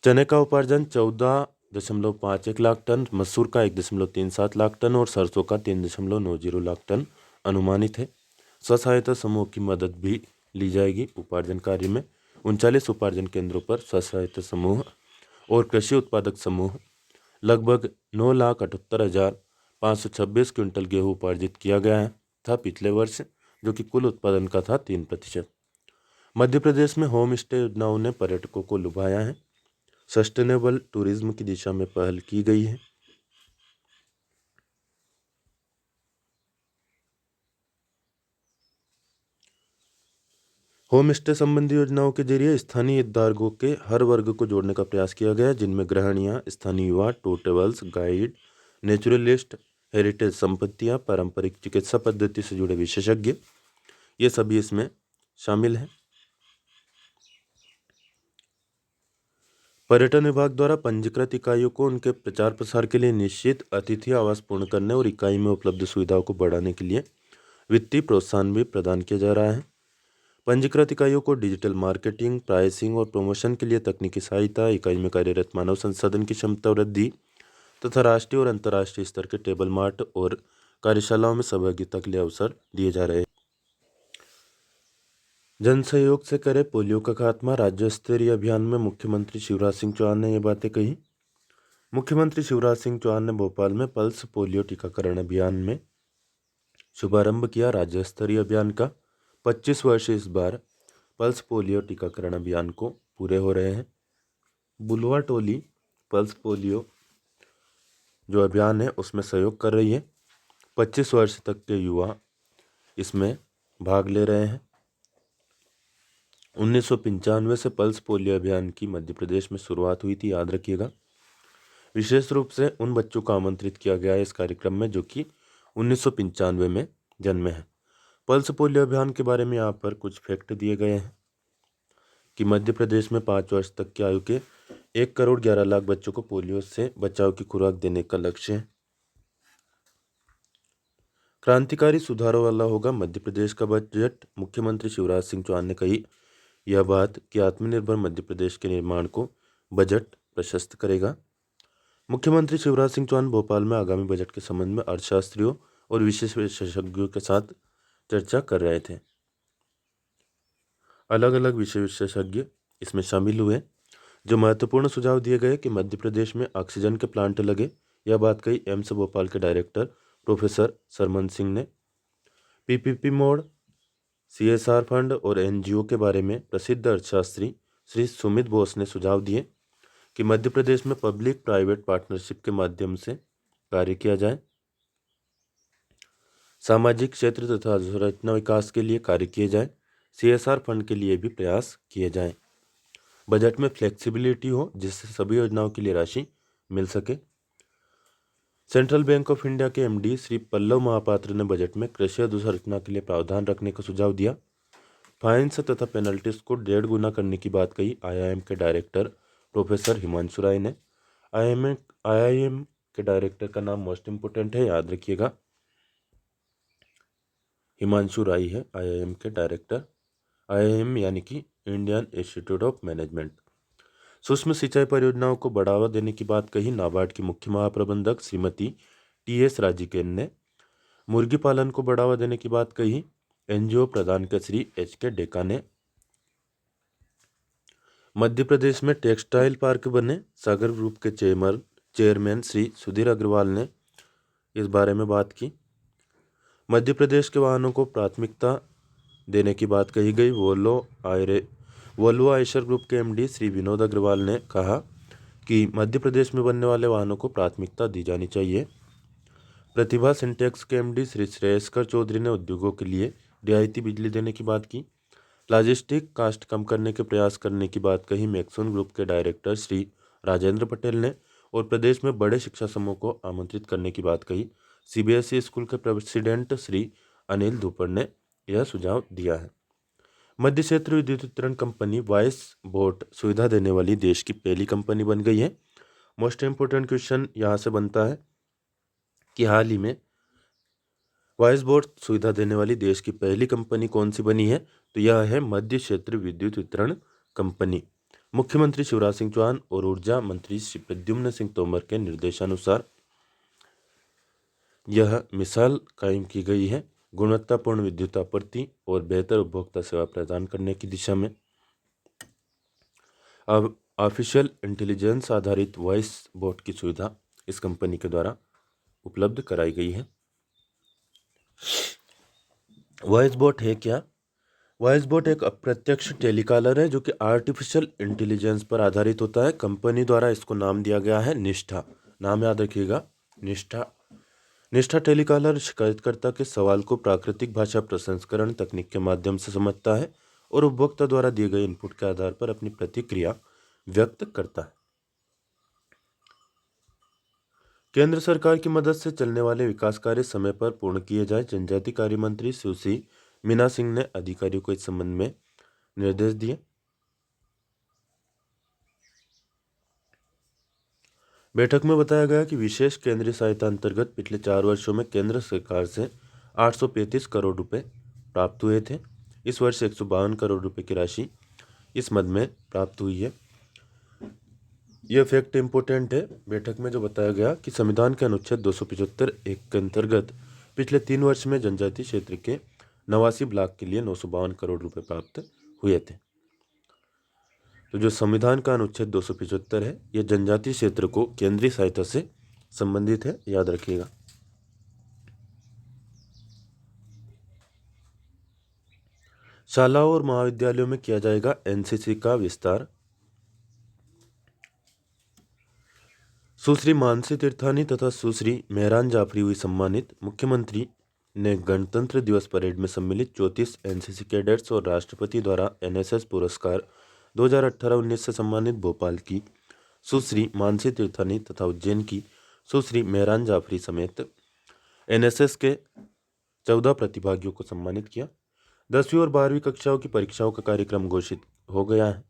Speaker 1: चने का उपार्जन 14.51 लाख टन, मसूर का 1.37 लाख टन और सरसों का 3.90 लाख टन अनुमानित है। स्व सहायता समूह की मदद भी ली जाएगी उपार्जन कार्य में। 39 उपार्जन केंद्रों पर स्व सहायता समूह और कृषि उत्पादक समूह लगभग 9,78,526 क्विंटल गेहूँ उपार्जित किया गया है था पिछले वर्ष, जो कि कुल उत्पादन का था 3%। मध्य प्रदेश में होम स्टे योजनाओं ने पर्यटकों को लुभाया है। सस्टेनेबल टूरिज्म की दिशा में पहल की गई है। होम स्टे संबंधी योजनाओं के जरिए स्थानीय हितधारकों के हर वर्ग को जोड़ने का प्रयास किया गया, जिनमें गृहिणियां, स्थानीय युवा, tour travels guide, naturalist, heritage संपत्तियां, पारंपरिक चिकित्सा पद्धति से जुड़े विशेषज्ञ, ये सभी इसमें शामिल हैं। पर्यटन विभाग द्वारा पंजीकृत इकाइयों को उनके प्रचार प्रसार के लिए निश्चित अतिथि आवास पूर्ण करने और इकाई में उपलब्ध सुविधाओं को बढ़ाने के लिए वित्तीय प्रोत्साहन भी प्रदान किया जा रहा है। पंजीकृत इकाइयों को डिजिटल मार्केटिंग, प्राइसिंग और प्रमोशन के लिए तकनीकी सहायता, इकाई में कार्यरत मानव संसाधन की क्षमता वृद्धि तथा राष्ट्रीय और अंतर्राष्ट्रीय स्तर के टेबल मार्ट और कार्यशालाओं में सहभागिता के लिए अवसर दिए जा रहे हैं। जन सहयोग से करे पोलियो का खात्मा, राज्य स्तरीय अभियान में मुख्यमंत्री शिवराज सिंह चौहान ने ये बातें कही। मुख्यमंत्री शिवराज सिंह चौहान ने भोपाल में पल्स पोलियो टीकाकरण अभियान में शुभारंभ किया। राज्य स्तरीय अभियान का 25 वर्ष इस बार पल्स पोलियो टीकाकरण अभियान को पूरे हो रहे हैं। बुलवा टोली पल्स पोलियो जो अभियान है उसमें सहयोग कर रही है। 25 वर्ष तक के युवा इसमें भाग ले रहे हैं। 1995 से पल्स पोलियो अभियान की मध्य प्रदेश में शुरुआत हुई थी, याद रखिएगा। विशेष रूप से उन बच्चों को आमंत्रित किया गया है इस कार्यक्रम में जो कि 1995 में जन्मे हैं। पल्स पोलियो अभियान के बारे में यहाँ पर कुछ फैक्ट दिए गए हैं कि मध्य प्रदेश में 5 वर्ष तक की आयु के 1,11,00,000 बच्चों को पोलियो से बचाव की खुराक देने का लक्ष्य है। क्रांतिकारी सुधारों वाला होगा मध्य प्रदेश का बजट। मुख्यमंत्री शिवराज सिंह चौहान ने कही यह बात कि आत्मनिर्भर मध्य प्रदेश के निर्माण को बजट प्रशस्त करेगा। मुख्यमंत्री शिवराज सिंह चौहान भोपाल में आगामी बजट के संबंध में अर्थशास्त्रियों और विशेष विशेषज्ञों के साथ चर्चा कर रहे थे। अलग अलग विषय विशेषज्ञ इसमें शामिल हुए। जो महत्वपूर्ण सुझाव दिए गए कि मध्य प्रदेश में ऑक्सीजन के प्लांट लगे, यह बात कही एम्स भोपाल के डायरेक्टर प्रोफेसर सरमन सिंह ने। पीपीपी मोड, सीएसआर फंड और एनजीओ के बारे में प्रसिद्ध अर्थशास्त्री श्री सुमित बोस ने सुझाव दिए कि मध्य प्रदेश में पब्लिक प्राइवेट पार्टनरशिप के माध्यम से कार्य किया जाए। सामाजिक क्षेत्र तथा अधोसंरचना विकास के लिए कार्य किए जाए। सीएसआर फंड के लिए भी प्रयास किए जाएं। बजट में फ्लेक्सिबिलिटी हो जिससे सभी योजनाओं के लिए राशि मिल सके। सेंट्रल बैंक ऑफ इंडिया के एमडी श्री पल्लव महापात्र ने बजट में कृषि अधोसंरचना के लिए प्रावधान रखने का सुझाव दिया। फाइन्स तथा पेनल्टीज को 1.5 गुना करने की बात कही आईआईएम के डायरेक्टर प्रोफेसर हिमांशु राय ने। आईआईएम के डायरेक्टर का नाम मोस्ट इम्पोर्टेंट है, याद रखिएगा। हिमांशु राय है आईआईएम के डायरेक्टर। आईआईएम यानी कि इंडियन इंस्टीट्यूट ऑफ मैनेजमेंट। सूक्ष्म सिंचाई परियोजनाओं को बढ़ावा देने की बात कही नाबार्ड की मुख्य महाप्रबंधक श्रीमती टीएस राजिकेन ने। मुर्गी पालन को बढ़ावा देने की बात कही एनजीओ प्रधान के श्री एचके डेका ने। मध्य प्रदेश में टेक्सटाइल पार्क बने, सागर ग्रुप के चेयरमैन श्री सुधीर अग्रवाल ने इस बारे में बात की। मध्य प्रदेश के वाहनों को प्राथमिकता देने की बात कही गई। वोल्वो आयशर ग्रुप के एमडी श्री विनोद अग्रवाल ने कहा कि मध्य प्रदेश में बनने वाले वाहनों को प्राथमिकता दी जानी चाहिए। प्रतिभा सिंटेक्स के एमडी श्री श्रेयस्कर चौधरी ने उद्योगों के लिए रियायती बिजली देने की बात की। लॉजिस्टिक कास्ट कम करने के प्रयास करने की बात कही मैक्सोन ग्रुप के डायरेक्टर श्री राजेंद्र पटेल ने। और प्रदेश में बड़े शिक्षा समूह को आमंत्रित करने की बात कही सीबीएसई स्कूल के प्रेसिडेंट श्री अनिल धूपर ने यह सुझाव दिया है। मध्य क्षेत्र विद्युत वितरण कंपनी वॉइस बोट सुविधा देने वाली देश की पहली कंपनी बन गई है। मोस्ट इम्पोर्टेंट क्वेश्चन यहाँ से बनता है कि हाल ही में वॉइस बोट सुविधा देने वाली देश की पहली कंपनी कौन सी बनी है, तो यह है मध्य क्षेत्र विद्युत वितरण कंपनी। मुख्यमंत्री शिवराज सिंह चौहान और ऊर्जा मंत्री श्री प्रद्युम्न सिंह तोमर के निर्देशानुसार यह मिसाल कायम की गई है गुणवत्तापूर्ण विद्युत आपूर्ति और बेहतर उपभोक्ता सेवा प्रदान करने की दिशा में। अब आर्टिफिशियल इंटेलिजेंस आधारित वॉइस बोट की सुविधा इस कंपनी के द्वारा उपलब्ध कराई गई है। वॉइस बोट है क्या? वॉइस बोट एक अप्रत्यक्ष टेलीकॉलर है जो कि आर्टिफिशियल इंटेलिजेंस पर आधारित होता है। कंपनी द्वारा इसको नाम दिया गया है निष्ठा। नाम याद रखिएगा, निष्ठा। निष्ठा टेलीकॉलर शिकायतकर्ता के सवाल को प्राकृतिक भाषा प्रसंस्करण तकनीक के माध्यम से समझता है और उपभोक्ता द्वारा दिए गए इनपुट के आधार पर अपनी प्रतिक्रिया व्यक्त करता है। केंद्र सरकार की मदद से चलने वाले विकास कार्य समय पर पूर्ण किए जाए, जनजातीय कार्य मंत्री सुश्री मीना सिंह ने अधिकारियों को इस संबंध में निर्देश दिए। बैठक में बताया गया कि विशेष केंद्रीय सहायता अंतर्गत पिछले 4 वर्षों में केंद्र सरकार से 835 करोड़ रुपए प्राप्त हुए थे। इस वर्ष 152 करोड़ रुपए की राशि इस मद में प्राप्त हुई है। यह फैक्ट इम्पोर्टेंट है। बैठक में जो बताया गया कि संविधान के अनुच्छेद 275 एक के अंतर्गत पिछले 3 वर्ष में जनजातीय क्षेत्र के 89 ब्लॉक के लिए 952 करोड़ रुपए प्राप्त हुए थे। तो जो संविधान का अनुच्छेद 275 है, यह जनजातीय क्षेत्र को केंद्रीय सहायता से संबंधित है, याद रखिएगा। शालाओं और महाविद्यालयों में किया जाएगा एनसीसी का विस्तार। सुश्री मानसी तीर्थानी तथा सुश्री मेहरान जाफरी हुई सम्मानित। मुख्यमंत्री ने गणतंत्र दिवस परेड में सम्मिलित 34 एनसीसी कैडेट्स और राष्ट्रपति द्वारा एनएसएस पुरस्कार 2018-19 से सम्मानित भोपाल की सुश्री मानसी तीर्थानी तथा उज्जैन की सुश्री मेहरान जाफरी समेत एनएसएस के 14 प्रतिभागियों को सम्मानित किया। 10वीं और 12वीं कक्षाओं की परीक्षाओं का कार्यक्रम घोषित हो गया है।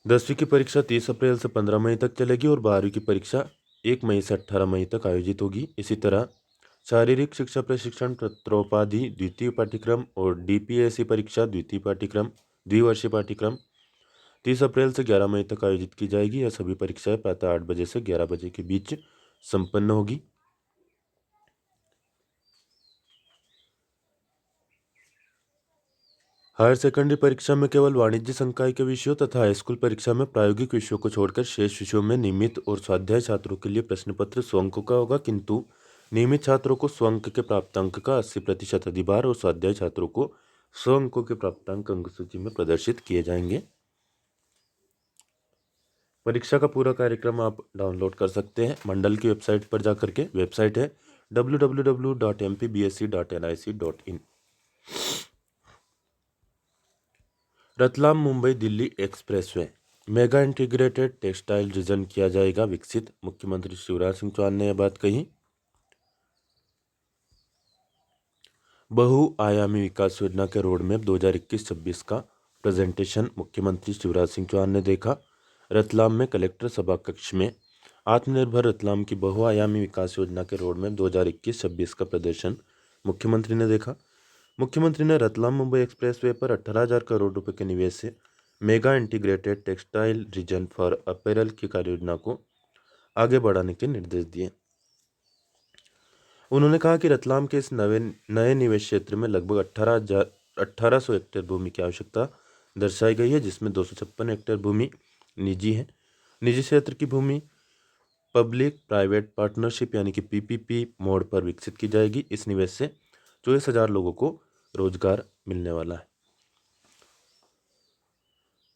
Speaker 1: 10वीं की परीक्षा 30 अप्रैल से 15 मई तक चलेगी और 12वीं की परीक्षा 1 मई से 18 मई तक आयोजित होगी। इसी तरह शारीरिक शिक्षा प्रशिक्षण प्रत्रोपाधि द्वितीय पाठ्यक्रम और डीपीएससी परीक्षा द्विवर्षीय पाठ्यक्रम 30 अप्रैल से 11 मई तक आयोजित की जाएगी। यह सभी परीक्षाएं प्रातः 8 बजे से 11 बजे के बीच संपन्न होगी। हायर सेकेंडरी परीक्षा में केवल वाणिज्य संकाय के विषयों तथा हाईस्कूल परीक्षा में प्रायोगिक विषयों को छोड़कर शेष विषयों में नियमित और स्वाध्याय छात्रों के लिए प्रश्न पत्र 100 अंकों का होगा, किंतु नियमित छात्रों को 100 अंक के प्राप्तांक का 80% अधिभार और स्वाध्याय छात्रों को 100 अंकों के प्राप्तांक अंक सूची में प्रदर्शित किए जाएंगे। परीक्षा का पूरा कार्यक्रम आप डाउनलोड कर सकते हैं मंडल की वेबसाइट पर जाकर के। वेबसाइट है www.mpbsc.nic.in। Ratlam Mumbai Delhi expressway mega integrated textile reason किया जाएगा विकसित। मुख्यमंत्री शिवराज सिंह चौहान ने यह बात कही। बहुआयामी विकास योजना के रोड मैप 2021-26 का प्रेजेंटेशन मुख्यमंत्री शिवराज सिंह चौहान ने देखा। रतलाम में कलेक्टर सभा कक्ष में आत्मनिर्भर रतलाम की बहुआयामी विकास योजना के रोड मैप 2021-26 का प्रदर्शन मुख्यमंत्री ने देखा। मुख्यमंत्री ने रतलाम मुंबई एक्सप्रेसवे पर 18,000 करोड़ रुपए के निवेश से mega integrated textile reason for apparel की कार्ययोजना को आगे बढ़ाने के निर्देश दिए। उन्होंने कहा कि रतलाम के इस नए निवेश क्षेत्र में लगभग 1800 हेक्टेयर भूमि की आवश्यकता दर्शाई गई है, जिसमें 256 हेक्टेयर भूमि निजी है। निजी क्षेत्र की भूमि पब्लिक प्राइवेट पार्टनरशिप यानी कि पीपीपी मोड पर विकसित की जाएगी। इस निवेश से 24,000 लोगों को रोजगार मिलने वाला है।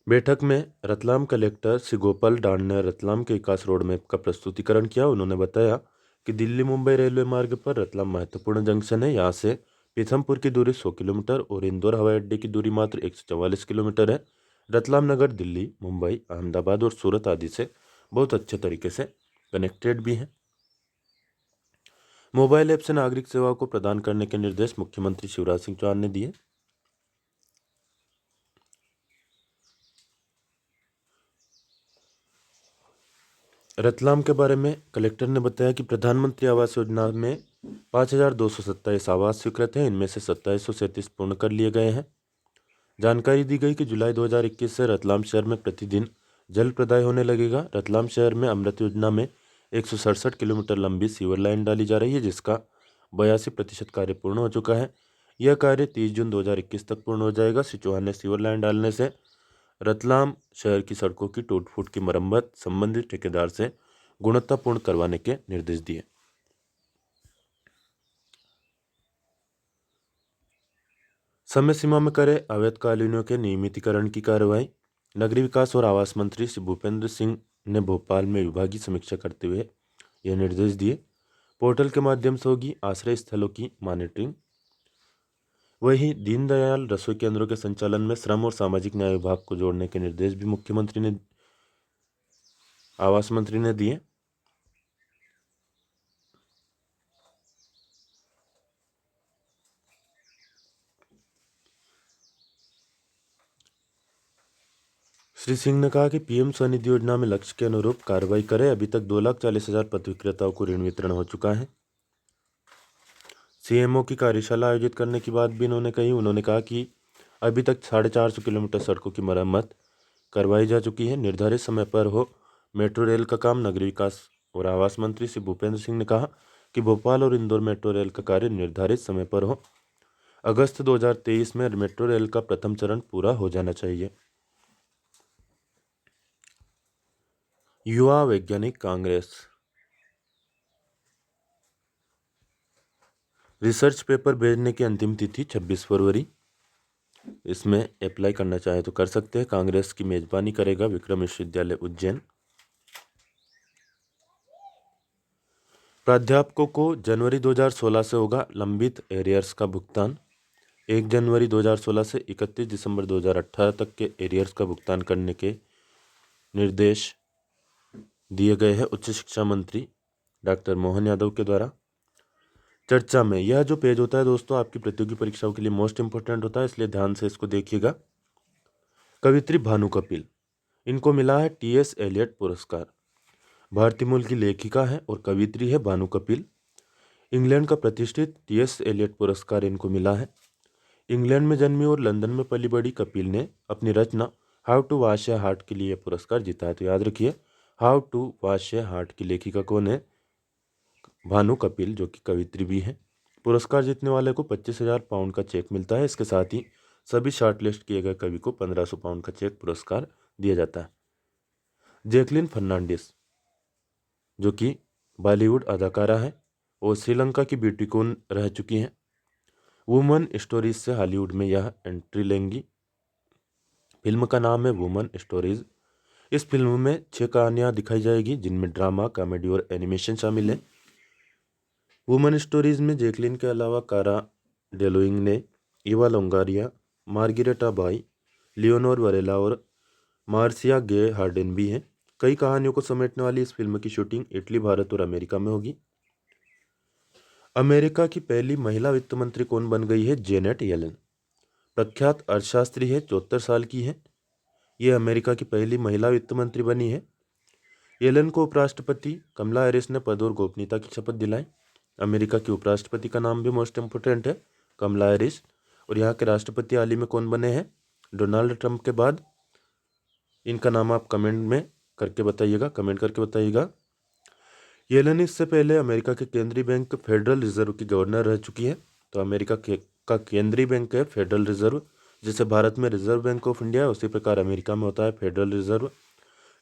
Speaker 1: बैठक में रतलाम कलेक्टर श्री गोपाल डांड ने रतलाम के विकास रोड मैप का प्रस्तुतिकरण किया। उन्होंने बताया कि दिल्ली मुंबई रेलवे मार्ग पर रतलाम महत्वपूर्ण जंक्शन है। यहाँ से पीथमपुर की दूरी 100 किलोमीटर और इंदौर हवाई अड्डे की दूरी मात्र 144 किलोमीटर है। रतलाम नगर दिल्ली, मुंबई, अहमदाबाद और सूरत आदि से बहुत अच्छे तरीके से कनेक्टेड भी है। मोबाइल ऐप से नागरिक सेवाओं को प्रदान करने के निर्देश मुख्यमंत्री शिवराज सिंह चौहान ने दिए। रतलाम के बारे में कलेक्टर ने बताया कि प्रधानमंत्री आवास योजना में 5,227 आवास स्वीकृत हैं। इनमें से 2,737 पूर्ण कर लिए गए हैं। जानकारी दी गई कि जुलाई 2021 से रतलाम शहर में प्रतिदिन जल प्रदाय होने लगेगा। रतलाम शहर में अमृत योजना में 167 किलोमीटर लंबी सीवर लाइन डाली जा रही है, जिसका 82% कार्य पूर्ण हो चुका है। यह कार्य 30 जून 2021 तक पूर्ण हो जाएगा। श्री चौहान ने सीवर लाइन डालने से रतलाम शहर की सड़कों की टूट फूट की मरम्मत संबंधित ठेकेदार से गुणवत्तापूर्ण करवाने के निर्देश दिए। समय सीमा में करे अवैध कालीनों के नियमितीकरण की कार्रवाई। नगरीय विकास और आवास मंत्री श्री भूपेंद्र सिंह ने भोपाल में विभागीय समीक्षा करते हुए यह निर्देश दिए। पोर्टल के माध्यम से होगी आश्रय स्थलों की मॉनिटरिंग। वहीं दीनदयाल रसोई केंद्रों के संचालन में श्रम और सामाजिक न्याय विभाग को जोड़ने के निर्देश भी मुख्यमंत्री ने आवास मंत्री ने दिए। श्री सिंह ने कहा कि पीएम स्वनिधि योजना में लक्ष्य के अनुरूप कार्रवाई करें। अभी तक 2,40,000 पथ विक्रेताओं को ऋण वितरण हो चुका है। सीएमओ की कार्यशाला आयोजित करने की बात भी उन्होंने कही। उन्होंने कहा कि अभी तक 450 किलोमीटर सड़कों की मरम्मत करवाई जा चुकी है। निर्धारित समय पर हो मेट्रो रेल का काम। नगरीय विकास और आवास मंत्री श्री भूपेंद्र सिंह ने कहा कि भोपाल और इंदौर मेट्रो रेल का कार्य निर्धारित समय पर हो। अगस्त 2023 में मेट्रो रेल का प्रथम चरण पूरा हो जाना चाहिए। युवा वैज्ञानिक कांग्रेस रिसर्च पेपर भेजने की अंतिम तिथि 26 फरवरी। इसमें अप्लाई करना चाहे तो कर सकते हैं। कांग्रेस की मेजबानी करेगा विक्रम विश्वविद्यालय उज्जैन। प्राध्यापकों को जनवरी 2016 से होगा लंबित एरियर्स का भुगतान। 1 जनवरी 2016 से 31 दिसंबर 2018 तक के एरियर्स का भुगतान करने के निर्देश दिए गए हैं उच्च शिक्षा मंत्री डॉक्टर मोहन यादव के द्वारा। चर्चा में यह जो पेज होता है दोस्तों आपकी प्रतियोगी परीक्षाओं के लिए मोस्ट इंपोर्टेंट होता है, इसलिए ध्यान से इसको देखिएगा। कवित्री भानु कपिल, इनको मिला है टीएस एलियट पुरस्कार। भारतीय मूल की लेखिका है और कवित्री है भानु कपिल। इंग्लैंड का प्रतिष्ठित टीएस एलियट पुरस्कार इनको मिला है। इंग्लैंड में जन्मी और लंदन में पली बड़ी कपिल ने अपनी रचना how to wash a heart के लिए पुरस्कार जीता है। तो याद रखिए, how to wash a heart की लेखिका कौन है? भानु कपिल, जो कि कवित्री भी है। पुरस्कार जीतने वाले को 25,000 पाउंड का चेक मिलता है। इसके साथ ही सभी शॉर्टलिस्ट किए गए कवि को 1500 पाउंड का चेक पुरस्कार दिया जाता है। जैकलिन फर्नांडिस, जो कि बॉलीवुड अदाकारा है और श्रीलंका की ब्यूटी क्वीन रह चुकी हैं, वुमन स्टोरीज से हॉलीवुड में यह एंट्री लेंगी। फिल्म का नाम है वुमन स्टोरीज। इस फिल्म में 6 कहानियां दिखाई जाएगी, जिनमें ड्रामा, कॉमेडी और एनिमेशन शामिल है। वुमन स्टोरीज में जैकलिन के अलावा कारा डेलोइंग ने, Eva Longoria, Margareta Bai, Leonor Varela और मार्सिया गे हार्डेन भी हैं। कई कहानियों को समेटने वाली इस फिल्म की शूटिंग इटली, भारत और अमेरिका में होगी। अमेरिका की पहली महिला वित्त मंत्री कौन बन गई है? Janet Yellen. प्रख्यात अर्थशास्त्री है, 74 साल की है। ये अमेरिका की पहली महिला वित्त मंत्री बनी है। येलेन को उपराष्ट्रपति कमला हैरिस ने पद और गोपनीयता की शपथ दिलाई। अमेरिका की उपराष्ट्रपति का नाम भी मोस्ट इंपोर्टेंट है, कमला हैरिस। और यहाँ के राष्ट्रपति हाल ही में कौन बने हैं? डोनाल्ड ट्रंप के बाद। इनका नाम आप कमेंट करके बताइएगा। येलेन इससे पहले अमेरिका के केंद्रीय बैंक फेडरल रिजर्व की गवर्नर रह चुकी है। तो अमेरिका का केंद्रीय बैंक है फेडरल रिजर्व। जैसे भारत में रिजर्व बैंक ऑफ इंडिया, उसी प्रकार अमेरिका में होता है फेडरल रिजर्व।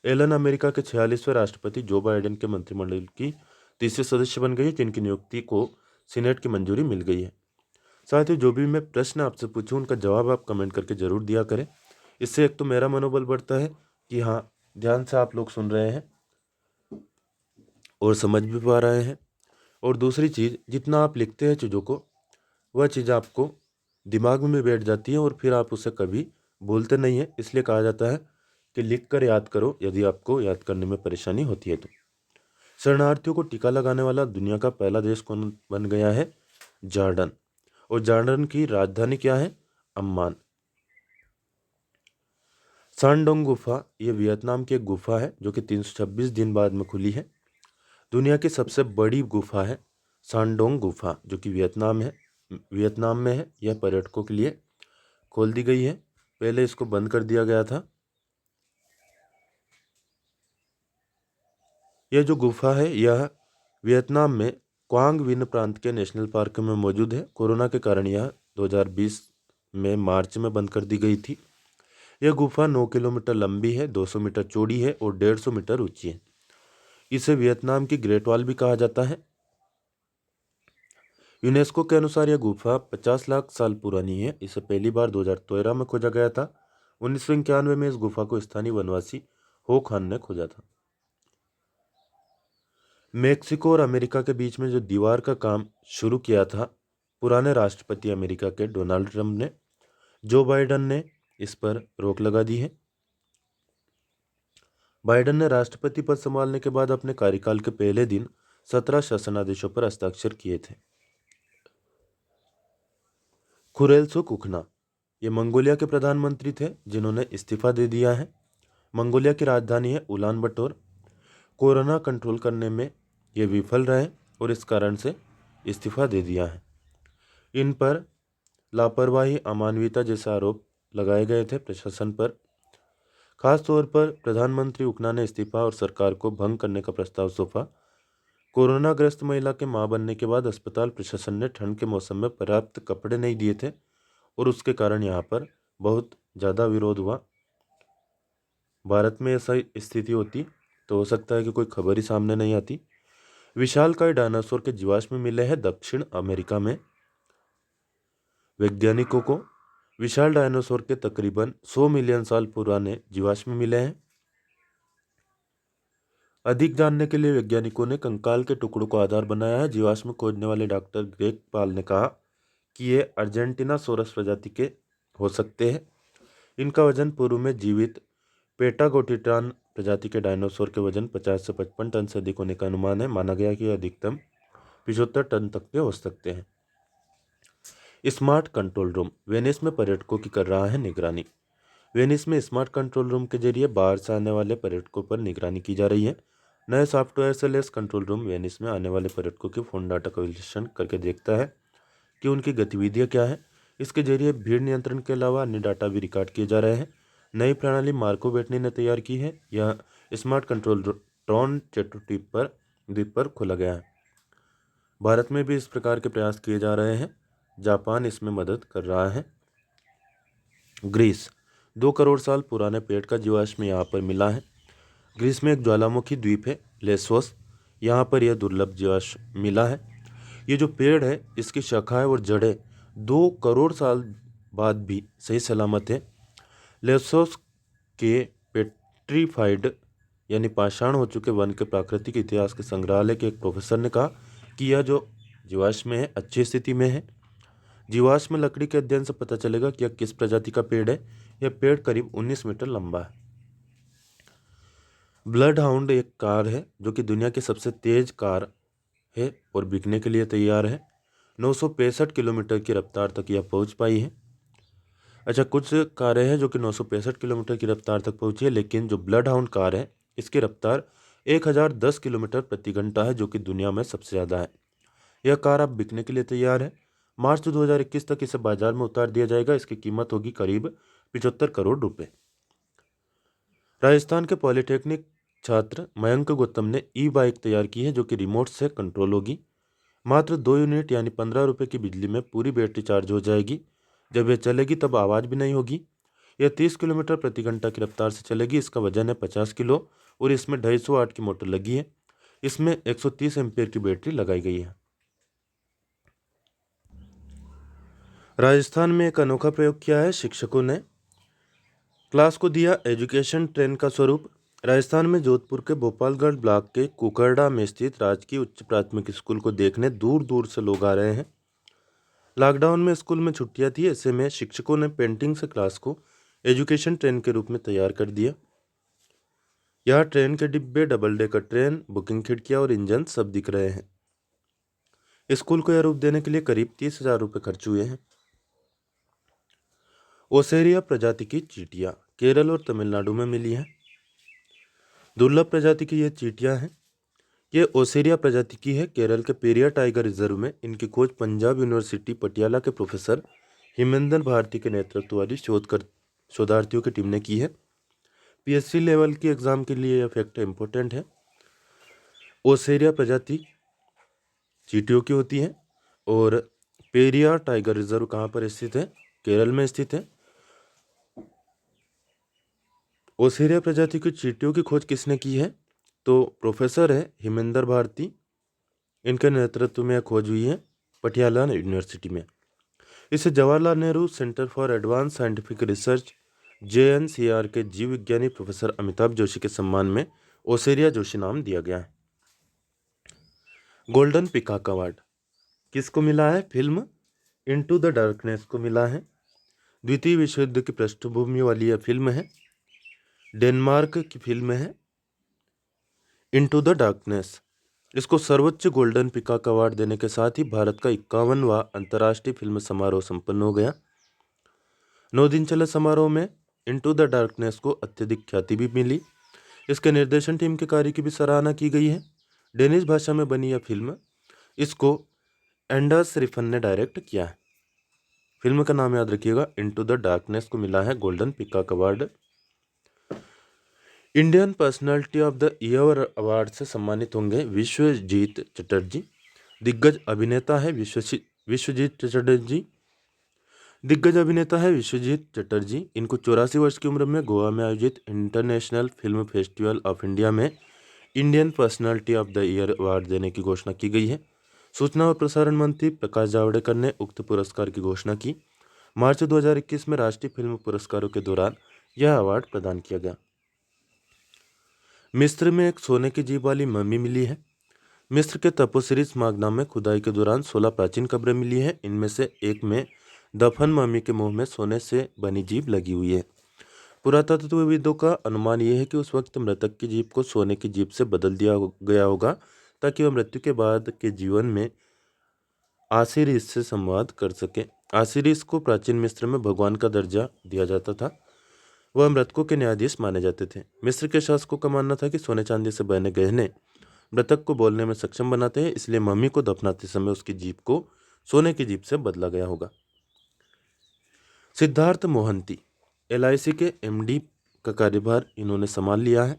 Speaker 1: एलन अमेरिका के 46वें राष्ट्रपति जो बाइडेन के मंत्रिमंडल की तीसरे सदस्य बन गई है, जिनकी नियुक्ति को सीनेट की मंजूरी मिल गई है। साथ ही जो भी मैं प्रश्न आपसे पूछूं उनका जवाब आप कमेंट करके जरूर दिया करें। इससे एक तो मेरा मनोबल बढ़ता है कि हाँ, ध्यान से आप लोग सुन रहे हैं और समझ भी पा रहे हैं। और दूसरी चीज़, जितना आप लिखते हैं चीज़ों को, वह चीज़ आपको दिमाग में बैठ जाती है और फिर आप उसे कभी भूलते नहीं हैं। इसलिए कहा जाता है कि लिख कर याद करो, यदि आपको याद करने में परेशानी होती है तो। शरणार्थियों को टीका लगाने वाला दुनिया का पहला देश कौन बन गया है? जॉर्डन। और जॉर्डन की राजधानी क्या है? अम्मान। सांडोंग गुफा, ये वियतनाम की एक गुफा है जो कि 326 दिन बाद में खुली है। दुनिया की सबसे बड़ी गुफा है सांडोंग गुफा, जो कि वियतनाम में है। यह पर्यटकों के लिए खोल दी गई है, पहले इसको बंद कर दिया गया था। यह जो गुफा है यह वियतनाम में क्वांग विन प्रांत के नेशनल पार्क में मौजूद है। कोरोना के कारण यह 2020 में मार्च में बंद कर दी गई थी। यह गुफा 9 किलोमीटर लंबी है, 200 मीटर चौड़ी है और 150 मीटर ऊंची है। इसे वियतनाम की ग्रेट वॉल भी कहा जाता है। यूनेस्को के अनुसार यह गुफा 50 लाख साल पुरानी है। इसे पहली बार 2013 में खोजा गया था। 1991 में इस गुफा को स्थानीय वनवासी हो खान ने खोजा था। मेक्सिको और अमेरिका के बीच में जो दीवार का काम शुरू किया था पुराने राष्ट्रपति अमेरिका के डोनाल्ड ट्रंप ने, जो बाइडन ने इस पर रोक लगा दी है। बाइडन ने राष्ट्रपति पद संभालने के बाद अपने कार्यकाल के पहले दिन 17 शासनादेशों पर हस्ताक्षर किए थे। खुरेलसुख उखना, ये मंगोलिया के प्रधानमंत्री थे जिन्होंने इस्तीफा दे दिया है। मंगोलिया की राजधानी है उलान बटोर। कोरोना कंट्रोल करने में ये विफल रहे और इस कारण से इस्तीफा दे दिया है। इन पर लापरवाही, अमानवीयता जैसे आरोप लगाए गए थे प्रशासन पर। खास तौर पर प्रधानमंत्री उकना ने इस्तीफा और सरकार को भंग करने का प्रस्ताव सौंपा। कोरोनाग्रस्त महिला के मां बनने के बाद अस्पताल प्रशासन ने ठंड के मौसम में पर्याप्त कपड़े नहीं दिए थे और उसके कारण यहाँ पर बहुत ज़्यादा विरोध हुआ। भारत में ऐसा स्थिति होती तो हो सकता है कि कोई खबर ही सामने नहीं आती। विशालकाय डायनासोर के जीवाश्म मिले हैं दक्षिण अमेरिका में। वैज्ञानिकों को विशाल डायनासोर के तकरीबन 100 मिलियन साल पुराने जीवाश्म मिले हैं। अधिक जानने के लिए वैज्ञानिकों ने कंकाल के टुकड़ों को आधार बनाया है। जीवाश्म खोजने वाले डॉक्टर ग्रेग पाल ने कहा कि ये अर्जेंटीनासोरस प्रजाति के हो सकते हैं। इनका वजन पूर्व में जीवित पेटागोटिट्रान प्रजाति के डायनासोर के वजन 50 से 55 टन से अधिक होने का अनुमान है। माना गया कि अधिकतम 75 टन तक के हो सकते हैं। स्मार्ट कंट्रोल रूम वेनिस में पर्यटकों की कर रहा है निगरानी। वेनिस में स्मार्ट कंट्रोल रूम के जरिए बाहर से आने वाले पर्यटकों पर निगरानी की जा रही है। नए सॉफ्टवेयर से लैस कंट्रोल रूम वेनिस में आने वाले पर्यटकों के फ़ोन डाटा का विश्लेषण करके देखता है कि उनकी गतिविधियां क्या है। इसके जरिए भीड़ नियंत्रण के अलावा अन्य डाटा भी रिकॉर्ड किए जा रहे हैं। नई प्रणाली मार्को बेटनी ने तैयार की है। यह स्मार्ट कंट्रोल ट्रॉन द्वीप पर खोला गया है। भारत में भी इस प्रकार के प्रयास किए जा रहे हैं। जापान इसमें मदद कर रहा है। ग्रीस 2 करोड़ साल पुराने पेड़ का जीवाश्म यहाँ पर मिला है। ग्रीस में एक ज्वालामुखी द्वीप है लेसोस। यहाँ पर यह दुर्लभ जीवाश्म मिला है। ये जो पेड़ है इसकी शाखाएं और जड़ें 2 करोड़ साल बाद भी सही सलामत है। लेसोस के पेट्रीफाइड यानी पाषाण हो चुके वन के प्राकृतिक इतिहास के संग्रहालय के एक प्रोफेसर ने कहा कि यह जो जीवाश्म है अच्छी स्थिति में है। जीवाश्म लकड़ी के अध्ययन से पता चलेगा कि यह किस प्रजाति का पेड़ है। यह पेड़ करीब 19 मीटर लंबा है। ब्लड हाउंड एक कार है जो कि दुनिया की सबसे तेज कार है और बिकने के लिए तैयार है। 965 किलोमीटर की रफ्तार तक यह पहुंच पाई है। अच्छा, कुछ कारें हैं जो कि 965 किलोमीटर की रफ्तार तक पहुंची है, लेकिन जो ब्लड हाउंड कार है इसकी रफ्तार 1010 किलोमीटर प्रति घंटा है, जो कि दुनिया में सबसे ज़्यादा है। यह कार अब बिकने के लिए तैयार है। मार्च 2021 तक इसे बाजार में उतार दिया जाएगा। इसकी कीमत होगी करीब 75 करोड़ रुपए। राजस्थान के पॉलिटेक्निक छात्र मयंक गौतम ने ई बाइक तैयार की है जो कि रिमोट से कंट्रोल होगी। मात्र 2 यूनिट यानी 15 रुपये की बिजली में पूरी बैटरी चार्ज हो जाएगी। जब यह चलेगी तब आवाज़ भी नहीं होगी। यह 30 किलोमीटर प्रति घंटा की रफ्तार से चलेगी। इसका वजन है 50 किलो और इसमें 250 वाट की मोटर लगी है। इसमें 130 एम्पीयर की बैटरी लगाई गई है। राजस्थान में एक अनोखा प्रयोग किया है शिक्षकों ने। क्लास को दिया एजुकेशन ट्रेन का स्वरूप। राजस्थान में जोधपुर के भोपालगढ़ ब्लॉक के कुकरडा में स्थित राजकीय उच्च प्राथमिक स्कूल को देखने दूर दूर से लोग आ रहे हैं। लॉकडाउन में स्कूल में छुट्टियां थी, ऐसे में शिक्षकों ने पेंटिंग से क्लास को एजुकेशन ट्रेन के रूप में तैयार कर दिया। यहाँ ट्रेन के डिब्बे, डबल डेकर ट्रेन, बुकिंग खिड़कियाँ और इंजन सब दिख रहे हैं। स्कूल को यह रूप देने के लिए करीब 30,000 रुपये खर्च हुए हैं। ओसेरिया प्रजाति की चींटियाँ केरल और तमिलनाडु में मिली हैं। दुर्लभ प्रजाति की ये चींटियाँ हैं। ये ओसेरिया प्रजाति की है। केरल के पेरिया टाइगर रिजर्व में इनकी खोज पंजाब यूनिवर्सिटी पटियाला के प्रोफेसर हिमेंद्र भारती के नेतृत्व वाली शोधार्थियों की टीम ने की है। पीएचडी लेवल की एग्जाम के लिए यह फैक्ट इम्पोर्टेंट है। ओसेरिया प्रजाति चींटियों की होती है और पेरिया टाइगर रिजर्व कहाँ पर स्थित है? केरल में स्थित है। ओसेरिया प्रजाति की चींटियों की खोज किसने की है? तो प्रोफेसर है हिमेंद्र भारती। इनके नेतृत्व में खोज हुई है पटियाला यूनिवर्सिटी में। इसे Jawaharlal Nehru centre for advance scientific research JNCR के जीव विज्ञानी प्रोफेसर अमिताभ जोशी के सम्मान में ओसेरिया जोशी नाम दिया गया है। गोल्डन पीकॉक अवार्ड किसको मिला है? फिल्म इनटू द डार्कनेस को मिला है। द्वितीय विश्व युद्ध की पृष्ठभूमि वाली यह फिल्म है। डेनमार्क की फिल्म है इनटू द डार्कनेस। इसको सर्वोच्च गोल्डन पीकॉक अवार्ड देने के साथ ही भारत का 51वां अंतर्राष्ट्रीय फिल्म समारोह संपन्न हो गया। 9 दिन चले समारोह में इनटू द डार्कनेस को अत्यधिक ख्याति भी मिली। इसके निर्देशन टीम के कार्य की भी सराहना की गई है। डेनिश भाषा में बनी यह फिल्म, इसको एंडर्स रिफन ने डायरेक्ट किया है। फिल्म का नाम याद रखिएगा, इनटू द डार्कनेस को मिला है golden peacock award. Indian personality of the year award से सम्मानित होंगे विश्वजीत चटर्जी। दिग्गज अभिनेता है विश्वजीत चटर्जी। दिग्गज अभिनेता है विश्वजीत चटर्जी। इनको 84 वर्ष की उम्र में गोवा में आयोजित international film festival of India में Indian personality of the year award देने की घोषणा की गई है। सूचना और प्रसारण मंत्री प्रकाश जावड़ेकर ने उक्त पुरस्कार की घोषणा की। मार्च 2021 में राष्ट्रीय फिल्म पुरस्कारों के दौरान यह अवार्ड प्रदान किया गया। मिस्र में एक सोने की जीभ वाली मम्मी मिली है। मिस्र के तपोसिरी स्मारकनामा में खुदाई के दौरान 16 प्राचीन कब्रें मिली हैं। इनमें से एक में दफन मम्मी के मुंह में सोने से बनी जीभ लगी हुई है। पुरातत्वविदों का अनुमान यह है कि उस वक्त मृतक की जीभ को सोने की जीभ से बदल दिया गया होगा ताकि वह मृत्यु के बाद के जीवन में आसिरिस से संवाद कर सके। आसिरिस को प्राचीन मिस्र में भगवान का दर्जा दिया जाता था। वह मृतकों के न्यायाधीश माने जाते थे। मिस्र के शासकों का मानना था कि सोने चांदी से बने गहने मृतक को बोलने में सक्षम बनाते हैं, इसलिए मम्मी को दफनाते समय उसकी जीभ को सोने की जीभ से बदला गया होगा। सिद्धार्थ मोहंती LIC के MD का कार्यभार इन्होंने संभाल लिया है।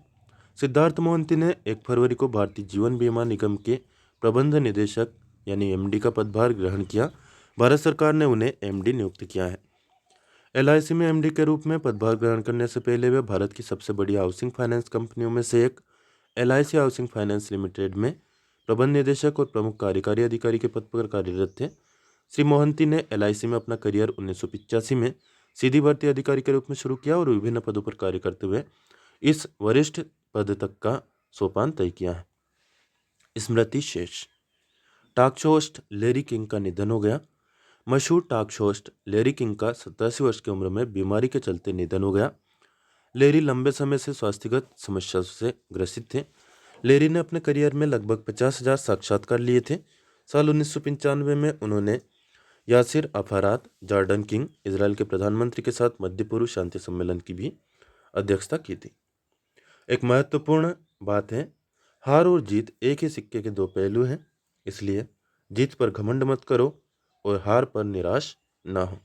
Speaker 1: सिद्धार्थ मोहंती ने 1 फरवरी को भारतीय जीवन बीमा निगम के प्रबंध निदेशक यानी MD का पदभार ग्रहण किया। भारत सरकार ने उन्हें MD नियुक्त किया है। LIC में MD के रूप में पदभार ग्रहण करने से पहले वे भारत की सबसे बड़ी हाउसिंग फाइनेंस कंपनियों में से एक LIC हाउसिंग फाइनेंस लिमिटेड में प्रबंध निदेशक और प्रमुख कार्यकारी अधिकारी के पद पर कार्यरत थे। श्री मोहंती ने LIC में अपना करियर 1985 में सीधी भर्ती अधिकारी के रूप में शुरू किया और विभिन्न पदों पर कार्य करते हुए इस वरिष्ठ पद तक का सोपान तय किया है। स्मृति शेष। Talk show host Larry king का निधन हो गया। मशहूर talk show host Larry king का 87 वर्ष की उम्र में बीमारी के चलते निधन हो गया। लैरी लंबे समय से स्वास्थ्यगत समस्याओं से ग्रसित थे। लैरी ने अपने करियर में लगभग 50,000 साक्षात्कार लिए थे। साल 1995 में उन्होंने Yasser Arafat, Jordan king, Israel के प्रधानमंत्री के साथ मध्य पूर्व शांति सम्मेलन की भी अध्यक्षता की थी। एक महत्वपूर्ण बात है, हार और जीत एक ही सिक्के के दो पहलू हैं, इसलिए जीत पर घमंड मत करो और हार पर निराश ना हो।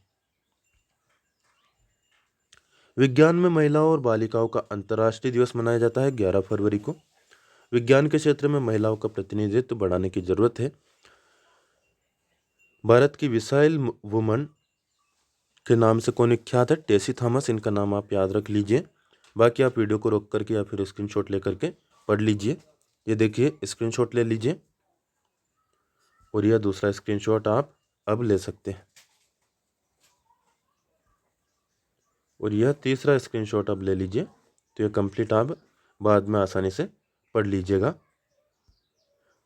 Speaker 1: विज्ञान में महिलाओं और बालिकाओं का अंतर्राष्ट्रीय दिवस मनाया जाता है 11 फरवरी को। विज्ञान के क्षेत्र में महिलाओं का प्रतिनिधित्व बढ़ाने की जरूरत है। भारत की मिसाइल वुमन के नाम से कौन विख्यात है? टेसी थॉमस। इनका नाम आप याद रख लीजिए। बाकी आप वीडियो को रोक करके या फिर स्क्रीनशॉट लेकर के पढ़ लीजिए। ये देखिए, स्क्रीनशॉट ले लीजिए और यह दूसरा स्क्रीनशॉट आप अब ले सकते हैं और यह तीसरा स्क्रीनशॉट अब ले लीजिए। तो यह कंप्लीट आप बाद में आसानी से पढ़ लीजिएगा।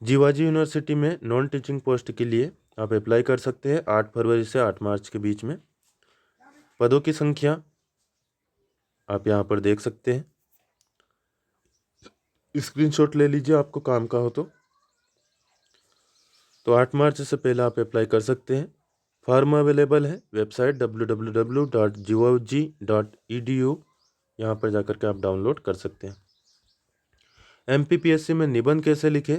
Speaker 1: जीवाजी यूनिवर्सिटी में नॉन टीचिंग पोस्ट के लिए आप अप्लाई कर सकते हैं 8 फरवरी से 8 मार्च के बीच में। पदों की संख्या आप यहाँ पर देख सकते हैं। स्क्रीनशॉट ले लीजिए आपको काम का हो तो 8 मार्च से पहले आप अप्लाई कर सकते हैं। फॉर्म अवेलेबल है वेबसाइट www.gov.edu। यहाँ पर जाकर के आप डाउनलोड कर सकते हैं। MPPSC में निबंध कैसे लिखें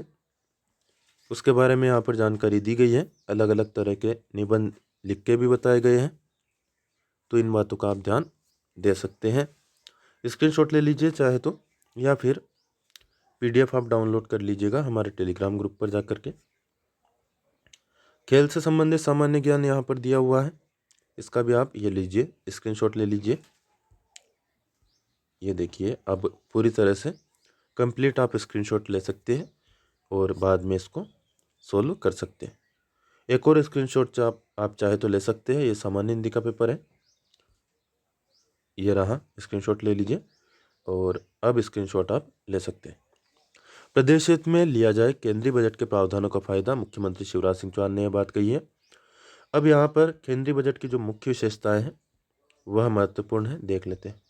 Speaker 1: उसके बारे में यहाँ पर जानकारी दी गई है। अलग अलग तरह के निबंध लिख के भी बताए गए हैं, तो इन बातों का आप ध्यान दे सकते हैं। स्क्रीनशॉट ले लीजिए चाहे तो, या फिर PDF आप डाउनलोड कर लीजिएगा हमारे टेलीग्राम ग्रुप पर जाकर के। खेल से संबंधित सामान्य ज्ञान यहाँ पर दिया हुआ है, इसका भी आप ये लीजिए, स्क्रीनशॉट ले लीजिए। ये देखिए, अब पूरी तरह से कंप्लीट आप स्क्रीनशॉट ले सकते हैं और बाद में इसको सोल्व कर सकते हैं। एक और स्क्रीनशॉट आप चाहे तो ले सकते हैं। ये सामान्य हिंदी का पेपर है, ये रहा, स्क्रीनशॉट ले लीजिए और अब स्क्रीनशॉट आप ले सकते हैं। प्रदेश हित में लिया जाए केंद्रीय बजट के प्रावधानों का फायदा, मुख्यमंत्री शिवराज सिंह चौहान ने यह बात कही है। अब यहाँ पर केंद्रीय बजट की जो मुख्य विशेषताएं हैं वह महत्वपूर्ण है, देख लेते हैं।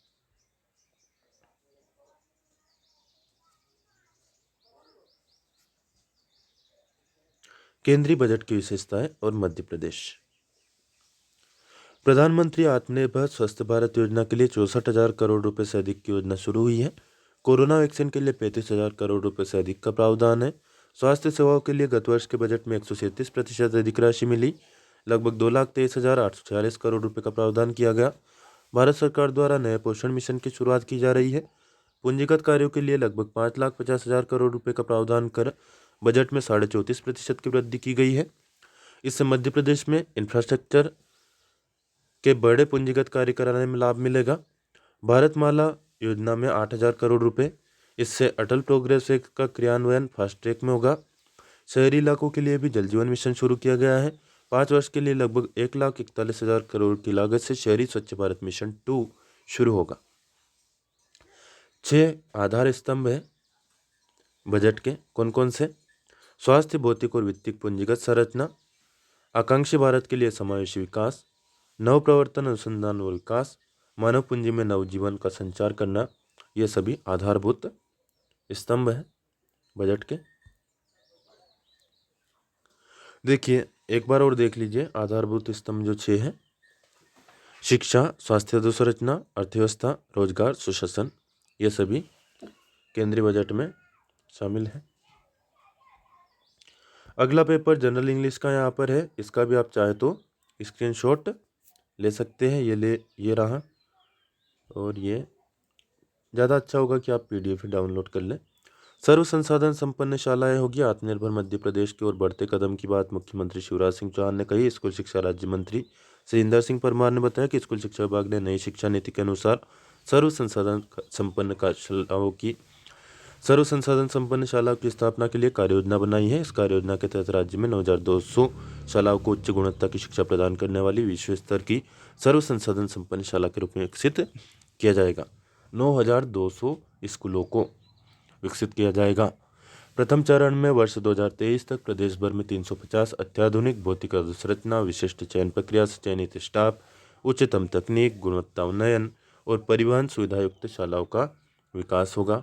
Speaker 1: केंद्रीय बजट की विशेषताएं और मध्य प्रदेश। प्रधानमंत्री आत्मनिर्भर स्वस्थ भारत योजना के लिए 64,000 करोड़ रुपए से अधिक की योजना शुरू हुई है। कोरोना वैक्सीन के लिए 35,000 करोड़ रुपए से अधिक का प्रावधान है। स्वास्थ्य सेवाओं के लिए गत वर्ष के बजट में 137% अधिक राशि मिली। लगभग 2,23,846 करोड़ रुपए का प्रावधान किया गया। भारत सरकार द्वारा नए पोषण मिशन की शुरुआत की जा रही है। पूंजीगत कार्यों के लिए लगभग 5,50,000 करोड़ रुपए का प्रावधान कर बजट में 34.5% की वृद्धि की गई है। इससे मध्य प्रदेश में इंफ्रास्ट्रक्चर के बड़े पूंजीगत कार्य कराने में लाभ मिलेगा। भारतमाला योजना में 8,000 करोड़ रुपए, इससे अटल प्रोग्रेस वे का क्रियान्वयन फास्ट ट्रैक में होगा। शहरी इलाकों के लिए भी जल जीवन मिशन शुरू किया गया है। 5 वर्ष के लिए लगभग 1,41,000 करोड़ की लागत से शहरी स्वच्छ भारत मिशन 2 शुरू होगा। 6 आधार स्तंभ है बजट के, कौन कौन से? स्वास्थ्य, भौतिक और वित्तीय पूंजीगत संरचना, आकांक्षी भारत के लिए समावेशी विकास, नव प्रवर्तन, अनुसंधान और विकास, मानव पूंजी में नवजीवन का संचार करना, ये सभी आधारभूत स्तंभ है बजट के। देखिए एक बार और देख लीजिए आधारभूत स्तंभ जो 6 है: शिक्षा, स्वास्थ्य अधोसंरचना, अर्थव्यवस्था, रोजगार, सुशासन, ये सभी केंद्रीय बजट में शामिल है। अगला पेपर जनरल इंग्लिश का यहाँ पर है, इसका भी आप चाहे तो स्क्रीनशॉट ले सकते हैं। ये रहा, और ये ज़्यादा अच्छा होगा कि आप PDF डाउनलोड कर लें। सर्व संसाधन संपन्न शालाएं होगी, आत्मनिर्भर मध्य प्रदेश की ओर बढ़ते कदम की बात मुख्यमंत्री शिवराज सिंह चौहान ने कही। स्कूल शिक्षा राज्य मंत्री सुरेंद्र सिंह परमार ने बताया कि स्कूल शिक्षा विभाग ने नई शिक्षा नीति के अनुसार सर्व संसाधन संपन्न शालाओं की स्थापना के लिए कार्य योजना बनाई है। इस कार्य योजना के तहत राज्य में 9,200 शालाओं को उच्च गुणवत्ता की शिक्षा प्रदान करने वाली विश्व स्तर की सर्व संसाधन संपन्न शाला के रूप में विकसित किया जाएगा। 9,200 स्कूलों को विकसित किया जाएगा। प्रथम चरण में वर्ष 2023 तक प्रदेश भर में 350 अत्याधुनिक भौतिक अधोसंरचना, विशिष्ट चयन प्रक्रिया से चयनित स्टाफ, उच्चतम तकनीक, गुणवत्ता उन्नयन और परिवहन सुविधा युक्त शालाओं का विकास होगा।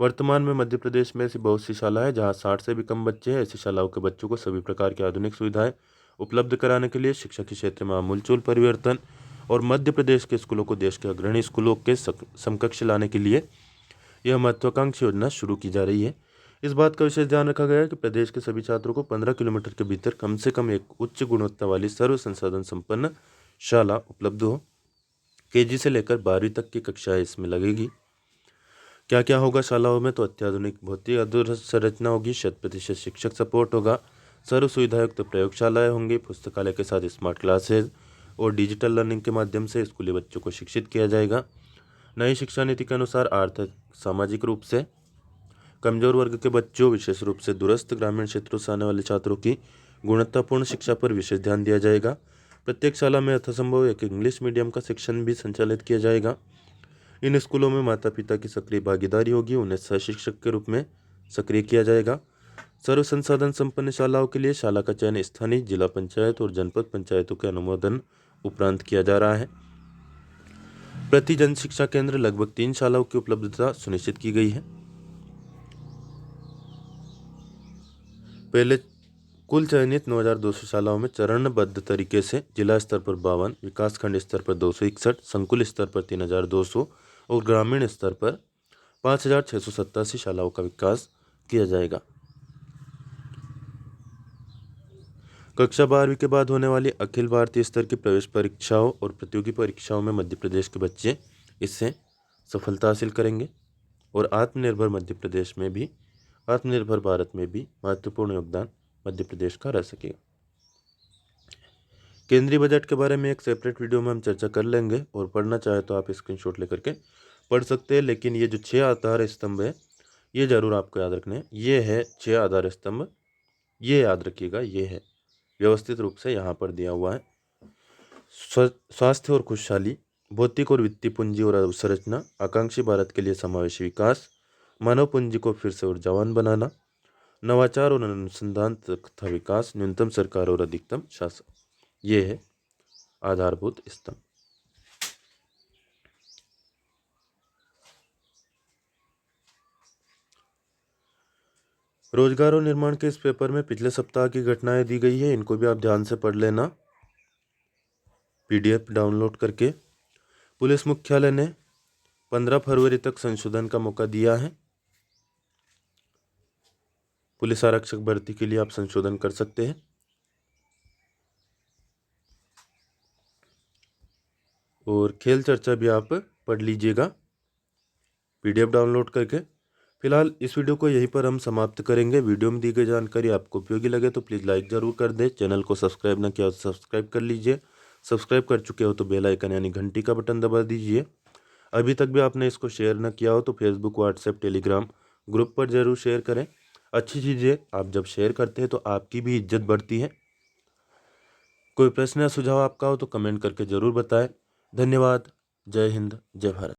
Speaker 1: वर्तमान में मध्य प्रदेश में ऐसी बहुत सी शालाएं जहां 60 से भी कम बच्चे हैं। ऐसी शालाओं के बच्चों को सभी प्रकार की आधुनिक सुविधाएं उपलब्ध कराने के लिए शिक्षा के क्षेत्र में आमूलचूल परिवर्तन और मध्य प्रदेश के स्कूलों को देश के अग्रणी स्कूलों के समकक्ष लाने के लिए यह महत्वाकांक्षी योजना शुरू की जा रही है। इस बात का विशेष ध्यान रखा गया है कि प्रदेश के सभी छात्रों को 15 किलोमीटर के भीतर कम से कम एक उच्च गुणवत्ता वाली सर्व संसाधन संपन्न शाला उपलब्ध हो। KG से लेकर 12वीं तक की कक्षाएं इसमें लगेगी। क्या क्या होगा शालाओं में? तो अत्याधुनिक भौतिक अधोसंरचना होगी, 100% शिक्षक सपोर्ट होगा, सर्व सुविधायुक्त प्रयोगशालाएं होंगी, पुस्तकालय के साथ स्मार्ट क्लासेज और डिजिटल लर्निंग के माध्यम से स्कूली बच्चों को शिक्षित किया जाएगा। नई शिक्षा नीति के अनुसार आर्थिक सामाजिक रूप से कमजोर वर्ग के बच्चों, विशेष रूप से दूरस्थ ग्रामीण क्षेत्रों से आने वाले छात्रों की गुणवत्तापूर्ण शिक्षा पर विशेष ध्यान दिया जाएगा। प्रत्येक शाला में यथासंभव एक इंग्लिश मीडियम का सेक्शन भी संचालित किया जाएगा। इन स्कूलों में माता पिता की सक्रिय भागीदारी होगी, उन्हें सहशिक्षक के रूप में सक्रिय किया जाएगा। सर्व संसाधन संपन्न शालाओं के लिए शाला का चयन स्थानीय, जिला पंचायत और जनपद पंचायतों के अनुमोदन उपरांत किया जा रहा है। प्रति जन शिक्षा केंद्र लगभग 3 शालाओं की उपलब्धता सुनिश्चित की गई है। पहले कुल चयनित 9,200 शालाओं में चरणबद्ध तरीके से जिला स्तर पर 52, विकासखंड स्तर पर 261, संकुल स्तर पर 3,200 और ग्रामीण स्तर पर 5,687 शालाओं का विकास किया जाएगा। कक्षा 12वीं के बाद होने वाली अखिल भारतीय स्तर की प्रवेश परीक्षाओं और प्रतियोगी परीक्षाओं में मध्य प्रदेश के बच्चे इससे सफलता हासिल करेंगे और आत्मनिर्भर मध्य प्रदेश में भी, आत्मनिर्भर भारत में भी महत्वपूर्ण योगदान मध्य प्रदेश का रह सकेगा। केंद्रीय बजट के बारे में एक सेपरेट वीडियो में हम चर्चा कर लेंगे, और पढ़ना चाहे तो आप स्क्रीनशॉट लेकर के पढ़ सकते हैं। लेकिन ये जो 6 आधार स्तंभ है ये जरूर आपको याद रखने हैं। ये है 6 आधार स्तंभ, ये याद रखिएगा, ये है व्यवस्थित रूप से यहाँ पर दिया हुआ है। स्वास्थ्य और खुशहाली, भौतिक और वित्तीय पूंजी और अवसंरचना, आकांक्षी भारत के लिए समावेशी विकास, मानव पूंजी को फिर से ऊर्जावान बनाना, नवाचार और अनुसंधान तथा विकास, न्यूनतम सरकार और अधिकतम शासन, ये है आधारभूत स्तंभ। रोजगार और निर्माण के इस पेपर में पिछले सप्ताह की घटनाएं दी गई है, इनको भी आप ध्यान से पढ़ लेना PDF डाउनलोड करके। पुलिस मुख्यालय ने 15 फरवरी तक संशोधन का मौका दिया है। पुलिस आरक्षक भर्ती के लिए आप संशोधन कर सकते हैं। और खेल चर्चा भी आप पढ़ लीजिएगा PDF डाउनलोड करके। फिलहाल इस वीडियो को यहीं पर हम समाप्त करेंगे। वीडियो में दी गई जानकारी आपको उपयोगी लगे तो प्लीज़ लाइक ज़रूर कर दें। चैनल को सब्सक्राइब ना किया हो तो सब्सक्राइब कर लीजिए। सब्सक्राइब कर चुके हो तो बेल आइकन यानी घंटी का बटन दबा दीजिए। अभी तक भी आपने इसको शेयर ना किया हो तो फेसबुक, व्हाट्सएप, टेलीग्राम ग्रुप पर ज़रूर शेयर करें। अच्छी चीज़ें आप जब शेयर करते हैं तो आपकी भी इज्जत बढ़ती है। कोई प्रश्न या सुझाव आपका हो तो कमेंट करके ज़रूर बताएं। धन्यवाद। जय हिंद, जय भारत।